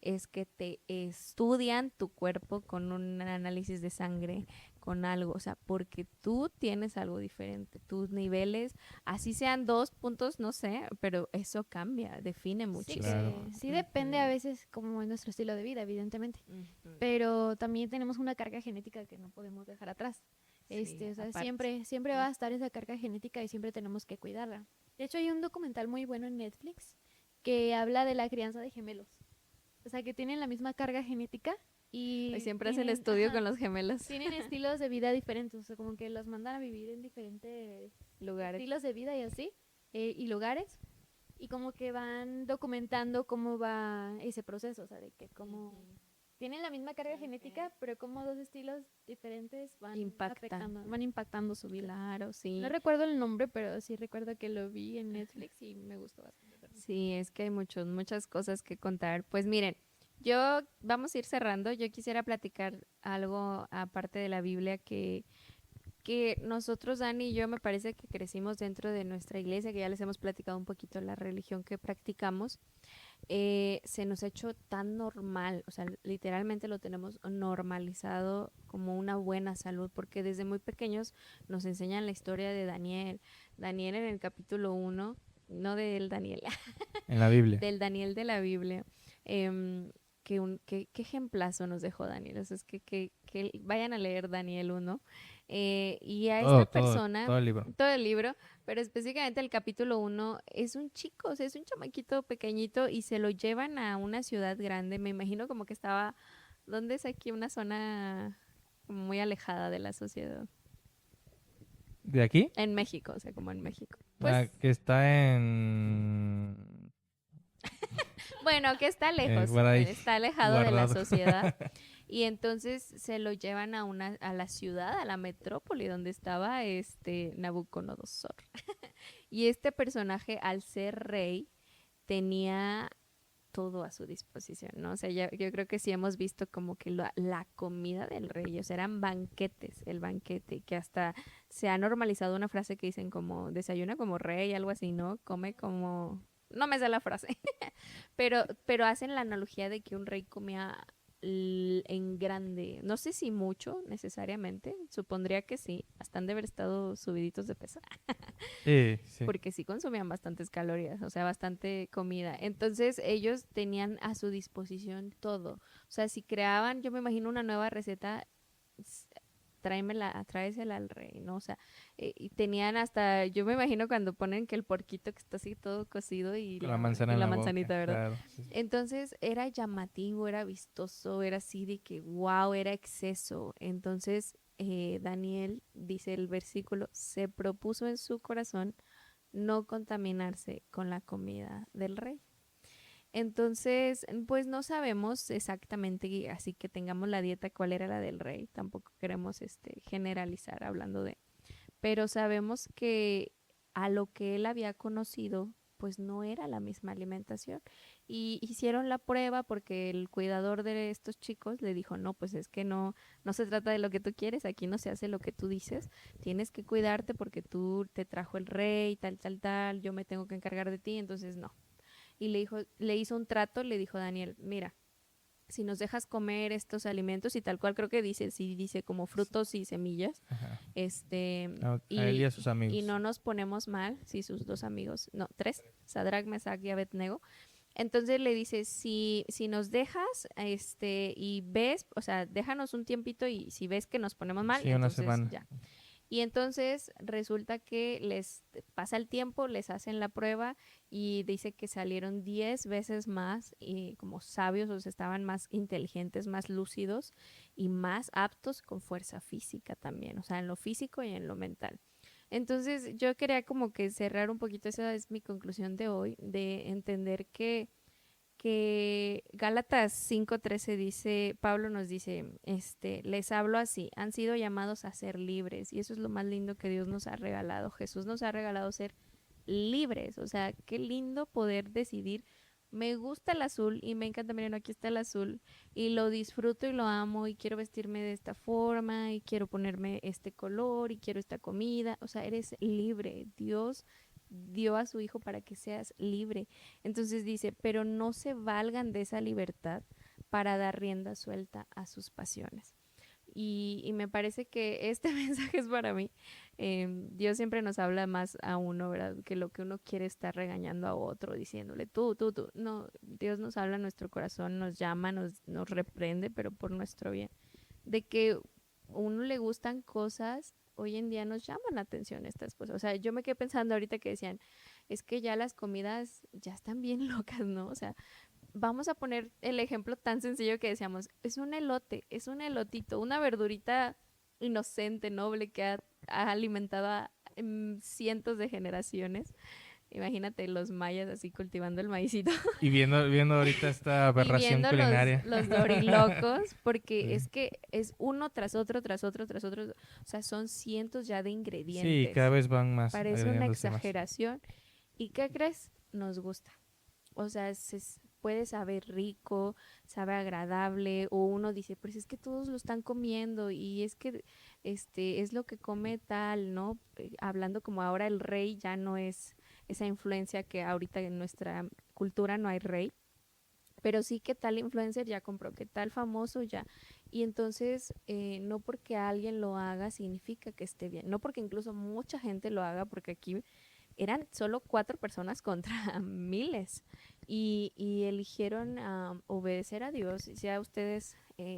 es que te estudian tu cuerpo con un análisis de sangre, con algo, o sea, porque tú tienes algo diferente, tus niveles, así sean 2 puntos, no sé, pero eso cambia, define Sí, muchísimo. que sí depende a veces como es nuestro estilo de vida, evidentemente. Ujú. Pero también tenemos una carga genética que no podemos dejar atrás. Sí, O sea, aparte. siempre va a estar esa carga genética y siempre tenemos que cuidarla. De hecho, hay un documental muy bueno en Netflix que habla de la crianza de gemelos. O sea, que tienen la misma carga genética y Pues siempre hace el tienen, estudio ajá, con los gemelos. tienen estilos de vida diferentes. O sea, como que los mandan a vivir en diferentes Lugares. estilos de vida y así, y lugares. Y como que van documentando cómo va ese proceso, o sea, de que cómo tienen la misma carga genética, pero como dos estilos diferentes van afectando. Van impactando su vida. Claro, sí. No recuerdo el nombre, pero sí recuerdo que lo vi en Netflix y me gustó bastante. Sí, es que hay muchas cosas que contar. Pues miren, vamos a ir cerrando. Yo quisiera platicar algo aparte de la Biblia que nosotros, Dani y yo, me parece que crecimos dentro de nuestra iglesia, que ya les hemos platicado un poquito la religión que practicamos. Se nos ha hecho tan normal, o sea, literalmente lo tenemos normalizado como una buena salud, porque desde muy pequeños nos enseñan la historia de Daniel. Daniel en el capítulo 1, no del Daniel, En la Biblia. del Daniel de la Biblia. Qué ejemplazo nos dejó Daniel. O sea, es que vayan a leer Daniel 1. Y a esta persona, todo el libro. todo el libro, pero específicamente el capítulo 1, es un chico, o sea, es un chamaquito pequeñito y se lo llevan a una ciudad grande. Me imagino como que estaba, ¿dónde es aquí? Una zona como muy alejada de la sociedad. ¿De aquí? En México, o sea, como en México. Pues, Que está en... bueno, que está lejos, por ahí, está alejado de la guardado. sociedad. Y entonces se lo llevan a la ciudad, a la metrópoli donde estaba Nabucodonosor. Y este personaje, al ser rey, tenía todo a su disposición, ¿no? O sea, yo creo que sí hemos visto como que la comida del rey, o sea, eran banquetes, el banquete, que hasta se ha normalizado una frase que dicen como desayuna como rey, algo así, ¿no? Come como... No me sé la frase, pero hacen la analogía de que un rey comía en grande, no sé si mucho necesariamente, supondría que sí, hasta han de haber estado subiditos de peso. Sí. Porque sí consumían bastantes calorías, o sea, bastante comida. Entonces ellos tenían a su disposición todo. O sea, si creaban, yo me imagino una nueva receta, tráesela al rey, ¿no? O sea, y tenían hasta, yo me imagino cuando ponen que el porquito que está así todo cocido y Con la manzana y en la la boca, manzanita, ¿verdad? claro, sí. Entonces era llamativo, era vistoso, era así de que wow, era exceso. Entonces Daniel, dice el versículo, se propuso en su corazón no contaminarse con la comida del rey. Entonces, pues no sabemos exactamente, así que tengamos la dieta cuál era la del rey, tampoco queremos generalizar hablando de, pero sabemos que a lo que él había conocido, pues no era la misma alimentación. Y hicieron la prueba porque el cuidador de estos chicos le dijo, no, pues es que no se trata de lo que tú quieres, aquí no se hace lo que tú dices, tienes que cuidarte porque tú te trajo el rey, tal, yo me tengo que encargar de ti, entonces no. Y le hizo un trato, le dijo Daniel, mira, si nos dejas comer estos alimentos y tal cual creo que dice, sí dice como frutos y semillas, Ajá. A y él y a sus amigos. y no nos ponemos mal, si sus dos amigos, no, tres, Sadrach, Mesach y Abednego. Entonces le dice, si nos dejas, y ves, o sea, déjanos un tiempito y si ves que nos ponemos mal, Sí, una entonces semana. ya. Y entonces resulta que les pasa el tiempo, les hacen la prueba y dice que salieron 10 veces más como sabios, o sea, estaban más inteligentes, más lúcidos y más aptos con fuerza física también, o sea, en lo físico y en lo mental. Entonces yo quería como que cerrar un poquito, esa es mi conclusión de hoy, de entender que Gálatas 5:13 dice, Pablo nos dice, les hablo así, han sido llamados a ser libres y eso es lo más lindo que Dios nos ha regalado. Jesús nos ha regalado ser libres, o sea, qué lindo poder decidir. Me gusta el azul y me encanta, miren, aquí está el azul y lo disfruto y lo amo y quiero vestirme de esta forma y quiero ponerme este color y quiero esta comida, o sea, eres libre. Dios dio a su hijo para que seas libre. Entonces dice, pero no se valgan de esa libertad para dar rienda suelta a sus pasiones. Y me parece que este mensaje es para mí. Dios siempre nos habla más a uno, ¿verdad? Que lo que uno quiere estar regañando a otro, diciéndole tú. No, Dios nos habla en nuestro corazón, nos llama, nos reprende, pero por nuestro bien. De que a uno le gustan cosas, hoy en día nos llaman la atención estas cosas. O sea, yo me quedé pensando ahorita que decían, es que ya las comidas ya están bien locas, ¿no? O sea, vamos a poner el ejemplo tan sencillo que decíamos, es un elote, es un elotito, una verdurita inocente, noble, que ha alimentado a cientos de generaciones. Imagínate los mayas así cultivando el maicito. Y viendo ahorita esta Y aberración viendo culinaria. los dorilocos, porque Sí. es que es uno tras otro, tras otro, tras otro. O sea, son cientos ya de Sí, ingredientes. cada vez van más. Parece una agregándose más. exageración. ¿Y qué crees? Nos gusta. O sea, puede saber rico, sabe agradable, o uno dice, pues es que todos lo están comiendo y es que es lo que come tal, ¿no? Hablando como ahora el rey ya no es esa influencia que ahorita en nuestra cultura no hay rey, pero sí que tal influencer ya compró, que tal famoso ya. Y entonces, no porque alguien lo haga significa que esté bien, no porque incluso mucha gente lo haga, porque aquí eran solo 4 personas contra miles y eligieron obedecer a Dios. Y ya ustedes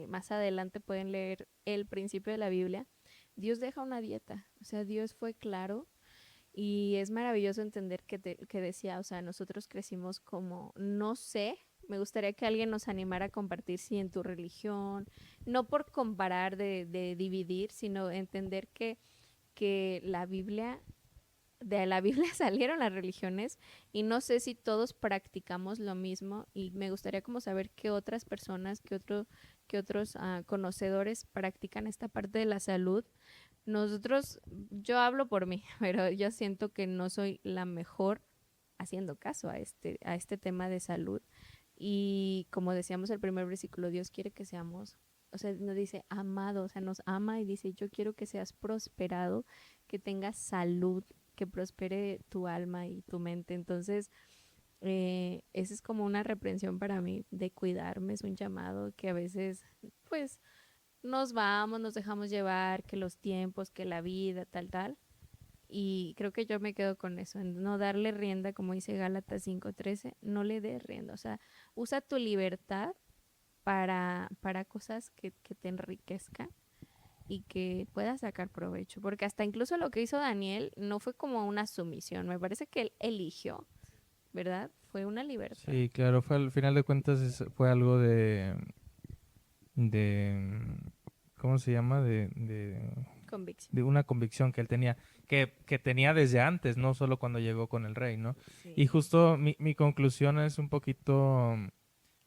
más adelante pueden leer el principio de la Biblia. Dios deja una dieta, o sea, Dios fue claro y es maravilloso entender que decía, o sea, nosotros crecimos como, no sé, me gustaría que alguien nos animara a compartir si en tu religión, no por comparar de dividir, sino entender que de la Biblia salieron las religiones y no sé si todos practicamos lo mismo y me gustaría como saber qué otras personas, qué otros conocedores practican esta parte de la salud. Nosotros, yo hablo por mí, pero yo siento que no soy la mejor haciendo caso a este tema de salud. Y como decíamos el primer versículo, Dios quiere que seamos, o sea, nos dice amado, o sea, nos ama y dice, yo quiero que seas prosperado, que tengas salud, que prospere tu alma y tu mente. Entonces, esa es como una reprensión para mí de cuidarme, es un llamado que a veces, pues, nos vamos, nos dejamos llevar, que los tiempos, que la vida, tal, tal. Y creo que yo me quedo con eso, en no darle rienda, como dice Gálatas 5:13, no le des rienda, o sea, usa tu libertad para cosas que te enriquezcan y que puedas sacar provecho, porque hasta incluso lo que hizo Daniel no fue como una sumisión, me parece que él eligió, ¿verdad? Fue una libertad. Sí, claro, fue al final de cuentas fue algo de, ¿cómo se llama? Convicción. De una convicción que él tenía, que tenía desde antes, no solo cuando llegó con el rey, ¿no? Sí. Y justo mi conclusión es un poquito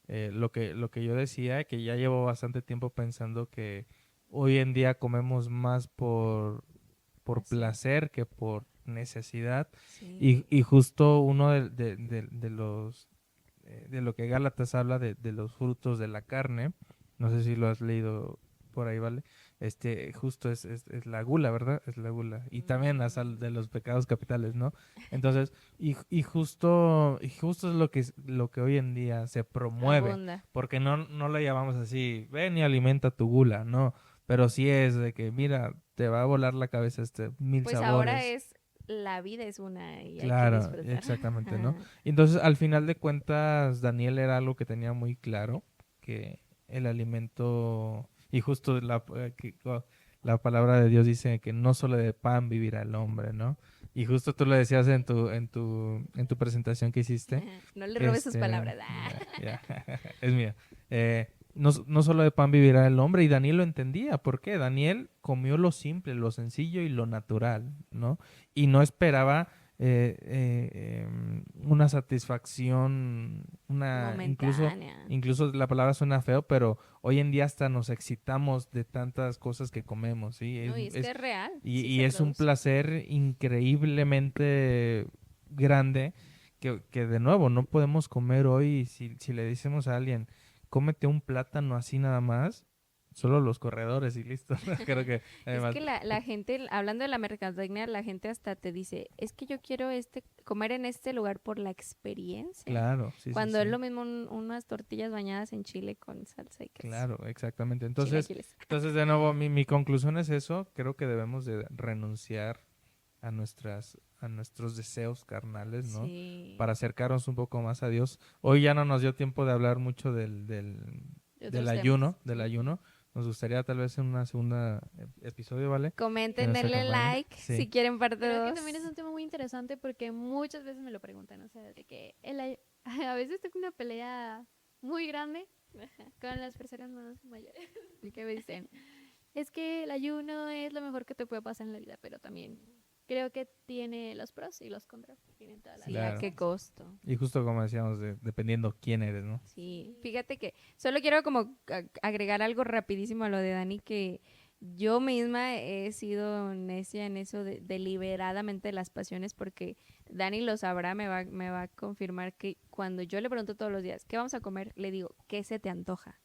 lo que yo decía, que ya llevo bastante tiempo pensando que hoy en día comemos más por placer que por necesidad. Sí. Y justo uno de los de lo que Gálatas habla de los frutos de la carne, no sé si lo has leído por ahí, ¿vale? Justo es la gula, ¿verdad? Es la gula. Y también la sal de los pecados capitales, ¿no? Entonces, y justo es lo que hoy en día se promueve, Abunda. porque no lo llamamos así, ven y alimenta tu gula, no, pero sí es de que, mira, te va a volar la cabeza mil Pues ahora sabores. la vida es una y hay que Claro, disfrutar. exactamente, ¿no? Ajá. Entonces, al final de cuentas, Daniel era algo que tenía muy claro, que el alimento, y justo la palabra de Dios dice que no solo de pan vivirá el hombre, ¿no? Y justo tú lo decías en tu presentación que hiciste. No le robes sus palabras. Ya, es mía. No solo de pan vivirá el hombre, y Daniel lo entendía. ¿Por qué? Daniel comió lo simple, lo sencillo y lo natural, ¿no? Y no esperaba una satisfacción, Momentánea. incluso la palabra suena feo, pero hoy en día hasta nos excitamos de tantas cosas que comemos, ¿sí? No, y es que es real. Sí Y se es un produce. placer increíblemente grande que de nuevo no podemos comer hoy. Si le decimos a alguien, cómete un plátano así nada más, solo los corredores y listo. Creo que Es además, que la gente, hablando de la mercadotecnia, la gente hasta te dice, es que yo quiero comer en este lugar por la experiencia. claro, sí, sí, Cuando sí. es lo mismo unas tortillas bañadas en chile con salsa y queso. Claro, exactamente. Entonces, Chilaquiles. de nuevo, mi conclusión es eso. Creo que debemos de renunciar a nuestros deseos carnales, ¿no? Sí. Para acercarnos un poco más a Dios. Hoy ya no nos dio tiempo de hablar mucho De otros del temas. ayuno. Nos gustaría tal vez en una segunda episodio, ¿vale? Que Comenten, nos denle acompañen. like Sí. si quieren parte Creo que 2. también es un tema muy interesante porque muchas veces me lo preguntan, o sea, de que a veces tengo una pelea muy grande con las personas más mayores y que me dicen, es que el ayuno es lo mejor que te puede pasar en la vida, pero también creo que tiene los pros y los contras. Tienen toda la Sí, Claro. ¿a qué costo? Y justo como decíamos, dependiendo quién eres, ¿no? Sí, fíjate que solo quiero como agregar algo rapidísimo a lo de Dani, que yo misma he sido necia en eso de deliberadamente de las pasiones, porque Dani lo sabrá, me va a confirmar que cuando yo le pregunto todos los días, ¿qué vamos a comer? Le digo, ¿qué se te antoja?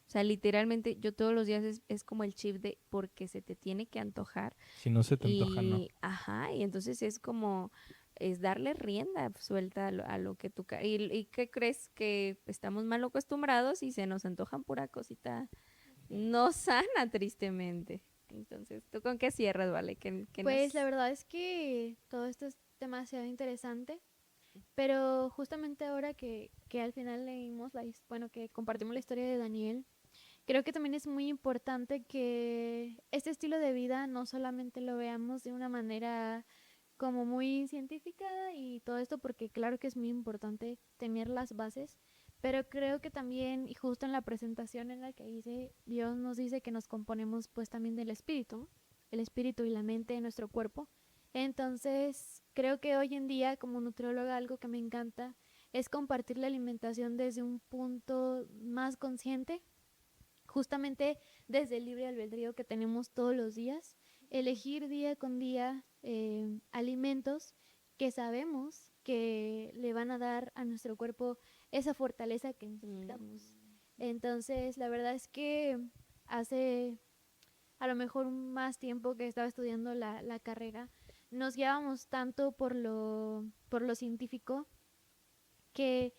O sea, literalmente yo todos los días es como el chip de porque se te tiene que antojar. Si no se te antoja, no. Ajá, y entonces es como, es darle rienda suelta a lo que tú... ¿Y qué crees? Que estamos mal acostumbrados y se nos antojan pura cosita no sana, tristemente. Entonces, ¿tú con qué cierras, Vale? ¿Qué Pues nos- la verdad es que todo esto es demasiado interesante, pero justamente ahora que al final leímos bueno, que compartimos la historia de Daniel, creo que también es muy importante que este estilo de vida no solamente lo veamos de una manera como muy científica y todo esto, porque claro que es muy importante tener las bases, pero creo que también, y justo en la presentación en la que hice, Dios nos dice que nos componemos pues también del espíritu, ¿no? El espíritu y la mente de nuestro cuerpo. Entonces, creo que hoy en día como nutrióloga algo que me encanta es compartir la alimentación desde un punto más consciente, justamente desde el libre albedrío que tenemos todos los días, elegir día con día alimentos que sabemos que le van a dar a nuestro cuerpo esa fortaleza que necesitamos. Entonces, la verdad es que hace a lo mejor más tiempo que estaba estudiando la carrera, nos guiábamos tanto por lo científico que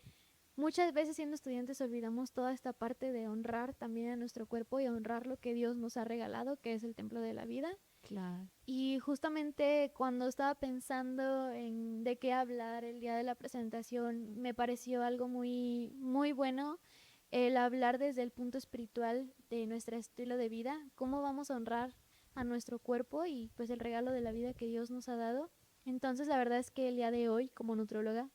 muchas veces siendo estudiantes olvidamos toda esta parte de honrar también a nuestro cuerpo y honrar lo que Dios nos ha regalado, que es el templo de la vida. Claro. Y justamente cuando estaba pensando en de qué hablar el día de la presentación, me pareció algo muy, muy bueno el hablar desde el punto espiritual de nuestro estilo de vida, cómo vamos a honrar a nuestro cuerpo y pues el regalo de la vida que Dios nos ha dado. Entonces la verdad es que el día de hoy como nutróloga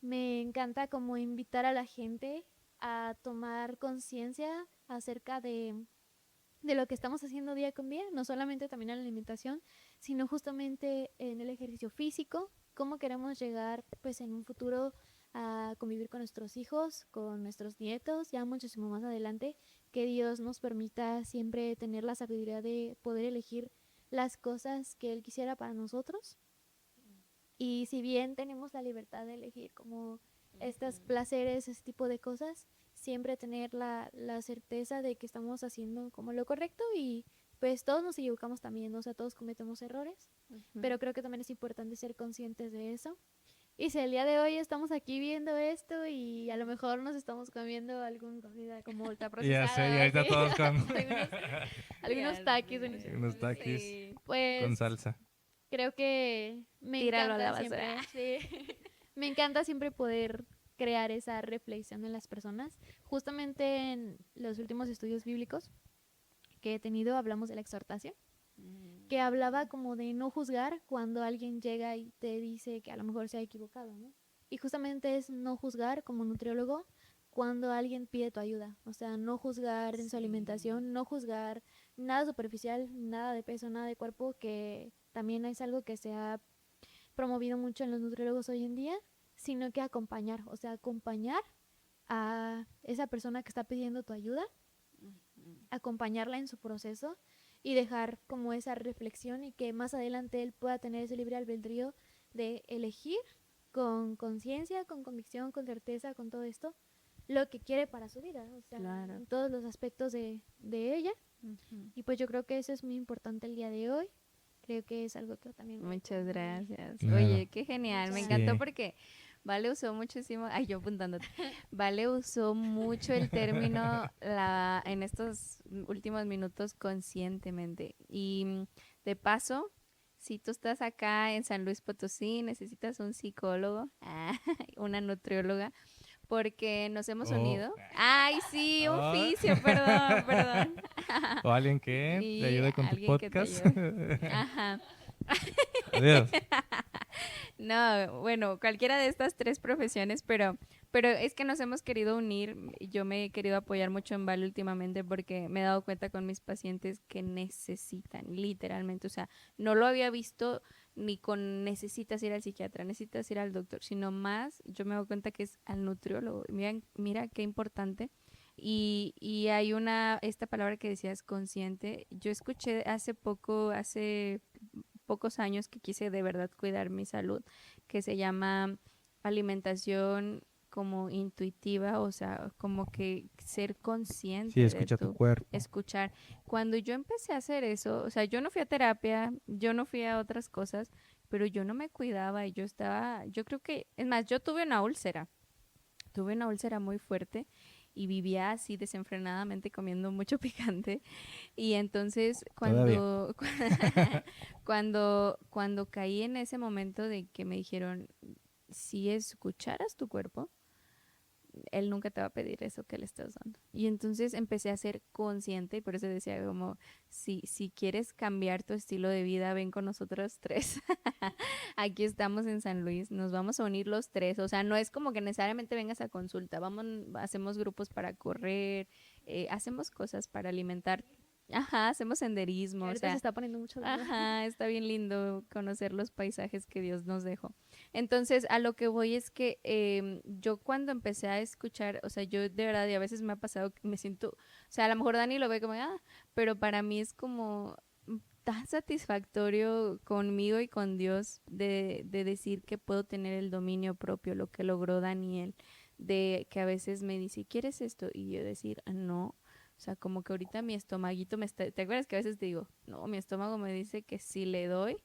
me encanta como invitar a la gente a tomar conciencia acerca de lo que estamos haciendo día con día, no solamente también en la alimentación, sino justamente en el ejercicio físico, cómo queremos llegar pues en un futuro a convivir con nuestros hijos, con nuestros nietos, ya muchísimo más adelante, que Dios nos permita siempre tener la sabiduría de poder elegir las cosas que Él quisiera para nosotros. Y si bien tenemos la libertad de elegir como estos placeres, ese tipo de cosas, siempre tener la certeza de que estamos haciendo como lo correcto y pues todos nos equivocamos también, ¿no? O sea, todos cometemos errores, pero creo que también es importante ser conscientes de eso. Y si el día de hoy estamos aquí viendo esto y a lo mejor nos estamos comiendo alguna comida como ultraprocesada, Ya sé, y ahorita ¿sí? todos con, algunos Ya taquis, sé. unos taquis Sí. pues con salsa. creo que me Tíralo a la encanta siempre, basura. sí. Me encanta siempre poder crear esa reflexión en las personas. Justamente en los últimos estudios bíblicos que he tenido hablamos de la exhortación, que hablaba como de no juzgar cuando alguien llega y te dice que a lo mejor se ha equivocado, ¿no? Y justamente es no juzgar como nutriólogo cuando alguien pide tu ayuda. O sea, no juzgar en su alimentación, no juzgar nada superficial, nada de peso, nada de cuerpo, que también es algo que se ha promovido mucho en los nutriólogos hoy en día, sino que acompañar, o sea, acompañar a esa persona que está pidiendo tu ayuda, acompañarla en su proceso y dejar como esa reflexión y que más adelante él pueda tener ese libre albedrío de elegir con conciencia, con convicción, con certeza, con todo esto, lo que quiere para su vida, o sea, Claro. en todos los aspectos de ella. Y pues yo creo que eso es muy importante el día de hoy. Creo que es algo que también... Muchas gracias. Claro. Oye, qué genial. Me Sí. encantó porque Vale usó muchísimo. Ay, yo apuntándote. Vale usó mucho el término en estos últimos minutos conscientemente. Y de paso, si tú estás acá en San Luis Potosí, necesitas un psicólogo, una nutrióloga, porque nos hemos Oh. unido. Ay, sí, un Oh. oficio, perdón, perdón. O alguien que Y te ayude con tu alguien que te podcast. Ajá. Adiós. No, bueno, cualquiera de estas tres profesiones, pero es que nos hemos querido unir. Yo me he querido apoyar mucho en Vale últimamente porque me he dado cuenta con mis pacientes que necesitan, literalmente. O sea, no lo había visto ni con necesitas ir al psiquiatra, necesitas ir al doctor, sino más, yo me doy cuenta que es al nutriólogo. Mira qué importante. Y hay esta palabra que decías, consciente. Yo escuché hace pocos años que quise de verdad cuidar mi salud, que se llama alimentación como intuitiva, o sea, como que ser consciente Sí, de escucha tu cuerpo. escuchar. Cuando yo empecé a hacer eso, o sea, yo no fui a terapia, yo no fui a otras cosas, pero yo no me cuidaba y yo creo que, es más, yo tuve una úlcera muy fuerte y vivía así desenfrenadamente comiendo mucho picante. Y entonces Todavía. cuando caí en ese momento de que me dijeron, si escucharas tu cuerpo, él nunca te va a pedir eso que le estás dando. Y entonces empecé a ser consciente y por eso decía como, si quieres cambiar tu estilo de vida, ven con nosotros tres. Aquí estamos en San Luis, nos vamos a unir los tres. O sea, no es como que necesariamente vengas a consulta, hacemos grupos para correr, hacemos cosas para alimentar. Ajá, hacemos senderismo, o Ahorita se sea, está poniendo mucho de moda. ajá, está bien lindo conocer los paisajes que Dios nos dejó. Entonces, a lo que voy es que yo cuando empecé a escuchar, o sea, yo de verdad, y a veces me ha pasado que me siento, o sea, a lo mejor Dani lo ve como, pero para mí es como tan satisfactorio conmigo y con Dios de decir que puedo tener el dominio propio, lo que logró Daniel, de que a veces me dice, ¿quieres esto? Y yo decir, no. O sea, como que ahorita mi estomaguito ¿te acuerdas que a veces te digo, no, mi estómago me dice que sí le doy?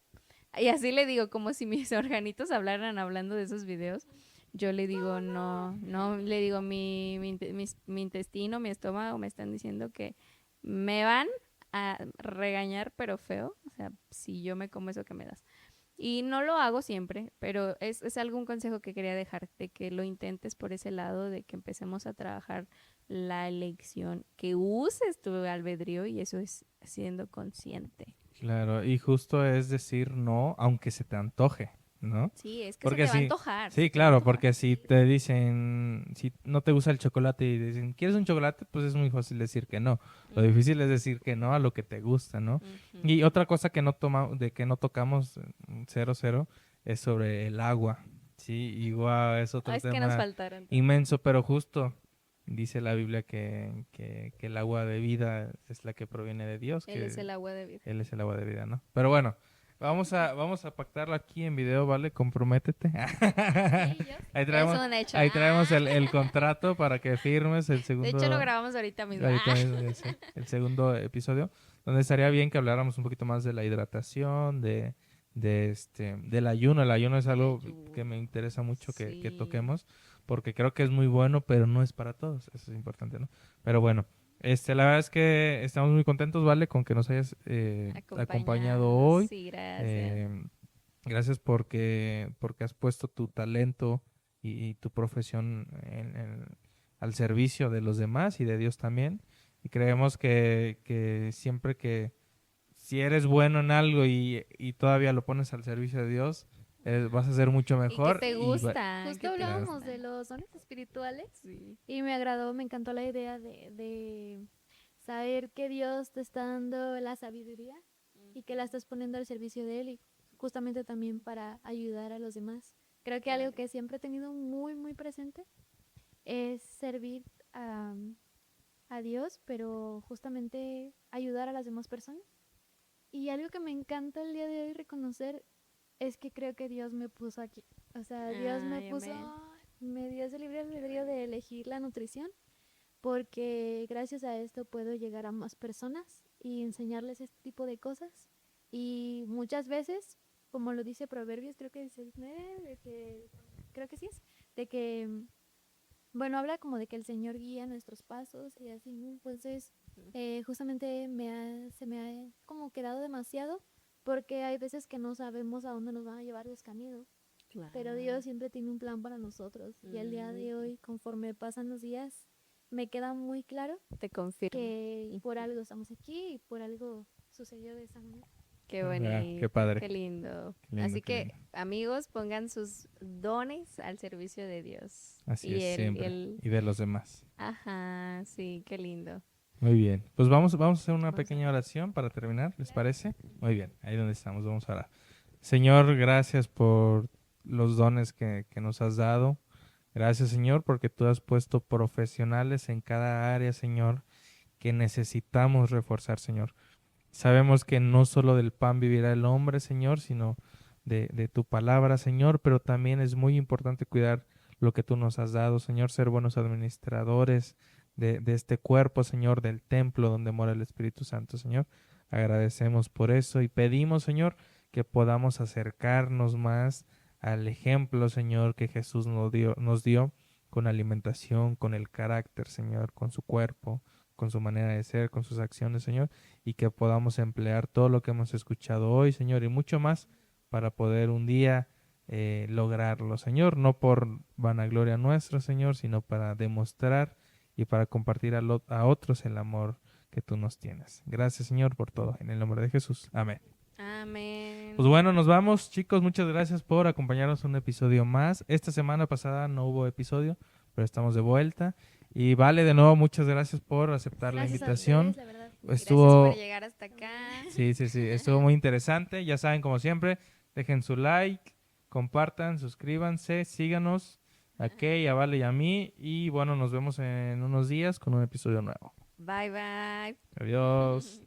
Y así le digo, como si mis organitos hablaran hablando de esos videos. Yo le digo, no, no, le digo, mi intestino, mi estómago me están diciendo que me van a regañar, pero feo. O sea, si yo me como eso que me das. Y no lo hago siempre, pero es algún consejo que quería dejarte, que lo intentes por ese lado, de que empecemos a trabajar la elección, que uses tu albedrío y eso es siendo consciente. Claro, y justo es decir no, aunque se te antoje, ¿no? Sí, es que Porque se te va a sí, antojar. sí, se te va a claro, antojar. porque si te dicen, si no te gusta el chocolate y dicen, ¿quieres un chocolate? Pues es muy fácil decir que no. Lo difícil es decir que no a lo que te gusta, ¿no? Ujú. Y otra cosa que de que no tocamos 00 es sobre el agua. Sí, igual es otro Es que nos tema faltaron. inmenso, pero justo dice la Biblia que el agua de vida es la que proviene de Dios, Él es que el agua de vida. Él es el agua de vida, ¿no? Pero bueno, vamos a pactarlo aquí en video, ¿vale? Comprométete. Ahí Es traemos, un hecho. ahí traemos el contrato para que firmes el De segundo. hecho, lo grabamos ahorita mismo. Ahorita mismo, ya sé, el segundo episodio, donde estaría bien que habláramos un poquito más de la hidratación, del ayuno. El ayuno es algo que me interesa mucho que Sí. toquemos, porque creo que es muy bueno, pero no es para todos. Eso es importante, ¿no? Pero bueno, la verdad es que estamos muy contentos, ¿vale? Con que nos hayas acompañado hoy. Sí, gracias. Gracias porque has puesto tu talento y tu profesión al servicio de los demás y de Dios también. Y creemos que siempre que si eres bueno en algo y todavía lo pones al servicio de Dios, vas a ser mucho mejor. Y que te gusta. Justo que te hablábamos gusta. de los dones espirituales Sí. y me agradó, me encantó la idea de saber que Dios te está dando la sabiduría y que la estás poniendo al servicio de Él y justamente también para ayudar a los demás. Creo que algo que siempre he tenido muy, muy presente es servir a Dios, pero justamente ayudar a las demás personas. Y algo que me encanta el día de hoy reconocer es que creo que Dios me puso aquí. O sea, Dios me Ay, puso, amén. me dio ese libre albedrío de elegir la nutrición, porque gracias a esto puedo llegar a más personas y enseñarles este tipo de cosas. Y muchas veces, como lo dice Proverbios, creo que dice, creo que sí es, de que, bueno, habla como de que el Señor guía nuestros pasos y así, ¿no? Entonces, justamente se me ha como quedado demasiado, porque hay veces que no sabemos a dónde nos van a llevar los caminos, pero Dios siempre tiene un plan para nosotros. Y el día de hoy, conforme pasan los días, me queda muy claro Te confirmo. que por algo estamos aquí y por algo sucedió de esa manera. Qué Mira, bonito. qué padre. Qué lindo. Qué lindo, Así qué que, lindo. amigos, pongan sus dones al servicio de Dios. Así y es, siempre. el- Y de los demás. Ajá, sí, qué lindo. Muy bien. Pues vamos a hacer una Vamos a pequeña orar. oración para terminar, ¿les parece? Muy bien. Ahí donde estamos, vamos a orar. Señor, gracias por los dones que nos has dado. Gracias, Señor, porque tú has puesto profesionales en cada área, Señor, que necesitamos reforzar, Señor. Sabemos que no solo del pan vivirá el hombre, Señor, sino de tu palabra, Señor, pero también es muy importante cuidar lo que tú nos has dado, Señor, ser buenos administradores de este cuerpo, Señor, del templo donde mora el Espíritu Santo, Señor. Agradecemos por eso y pedimos, Señor, que podamos acercarnos más al ejemplo, Señor, que Jesús nos dio con alimentación, con el carácter, Señor, con su cuerpo, con su manera de ser, con sus acciones, Señor, y que podamos emplear todo lo que hemos escuchado hoy, Señor, y mucho más para poder un día lograrlo, Señor, no por vanagloria nuestra, Señor, sino para demostrar y para compartir a otros el amor que tú nos tienes. Gracias, Señor, por todo. En el nombre de Jesús. Amén. Amén. Pues bueno, nos vamos, chicos. Muchas gracias por acompañarnos un episodio más. Esta semana pasada no hubo episodio, pero estamos de vuelta. Y vale, de nuevo, muchas gracias por aceptar la Gracias a invitación. ustedes, la verdad. Gracias Estuvo, por llegar hasta acá. sí, estuvo muy interesante. Ya saben, como siempre, dejen su like, compartan, suscríbanse, síganos a Kay, a Vale y a mí. Y bueno, nos vemos en unos días con un episodio nuevo. Bye, bye. Adiós.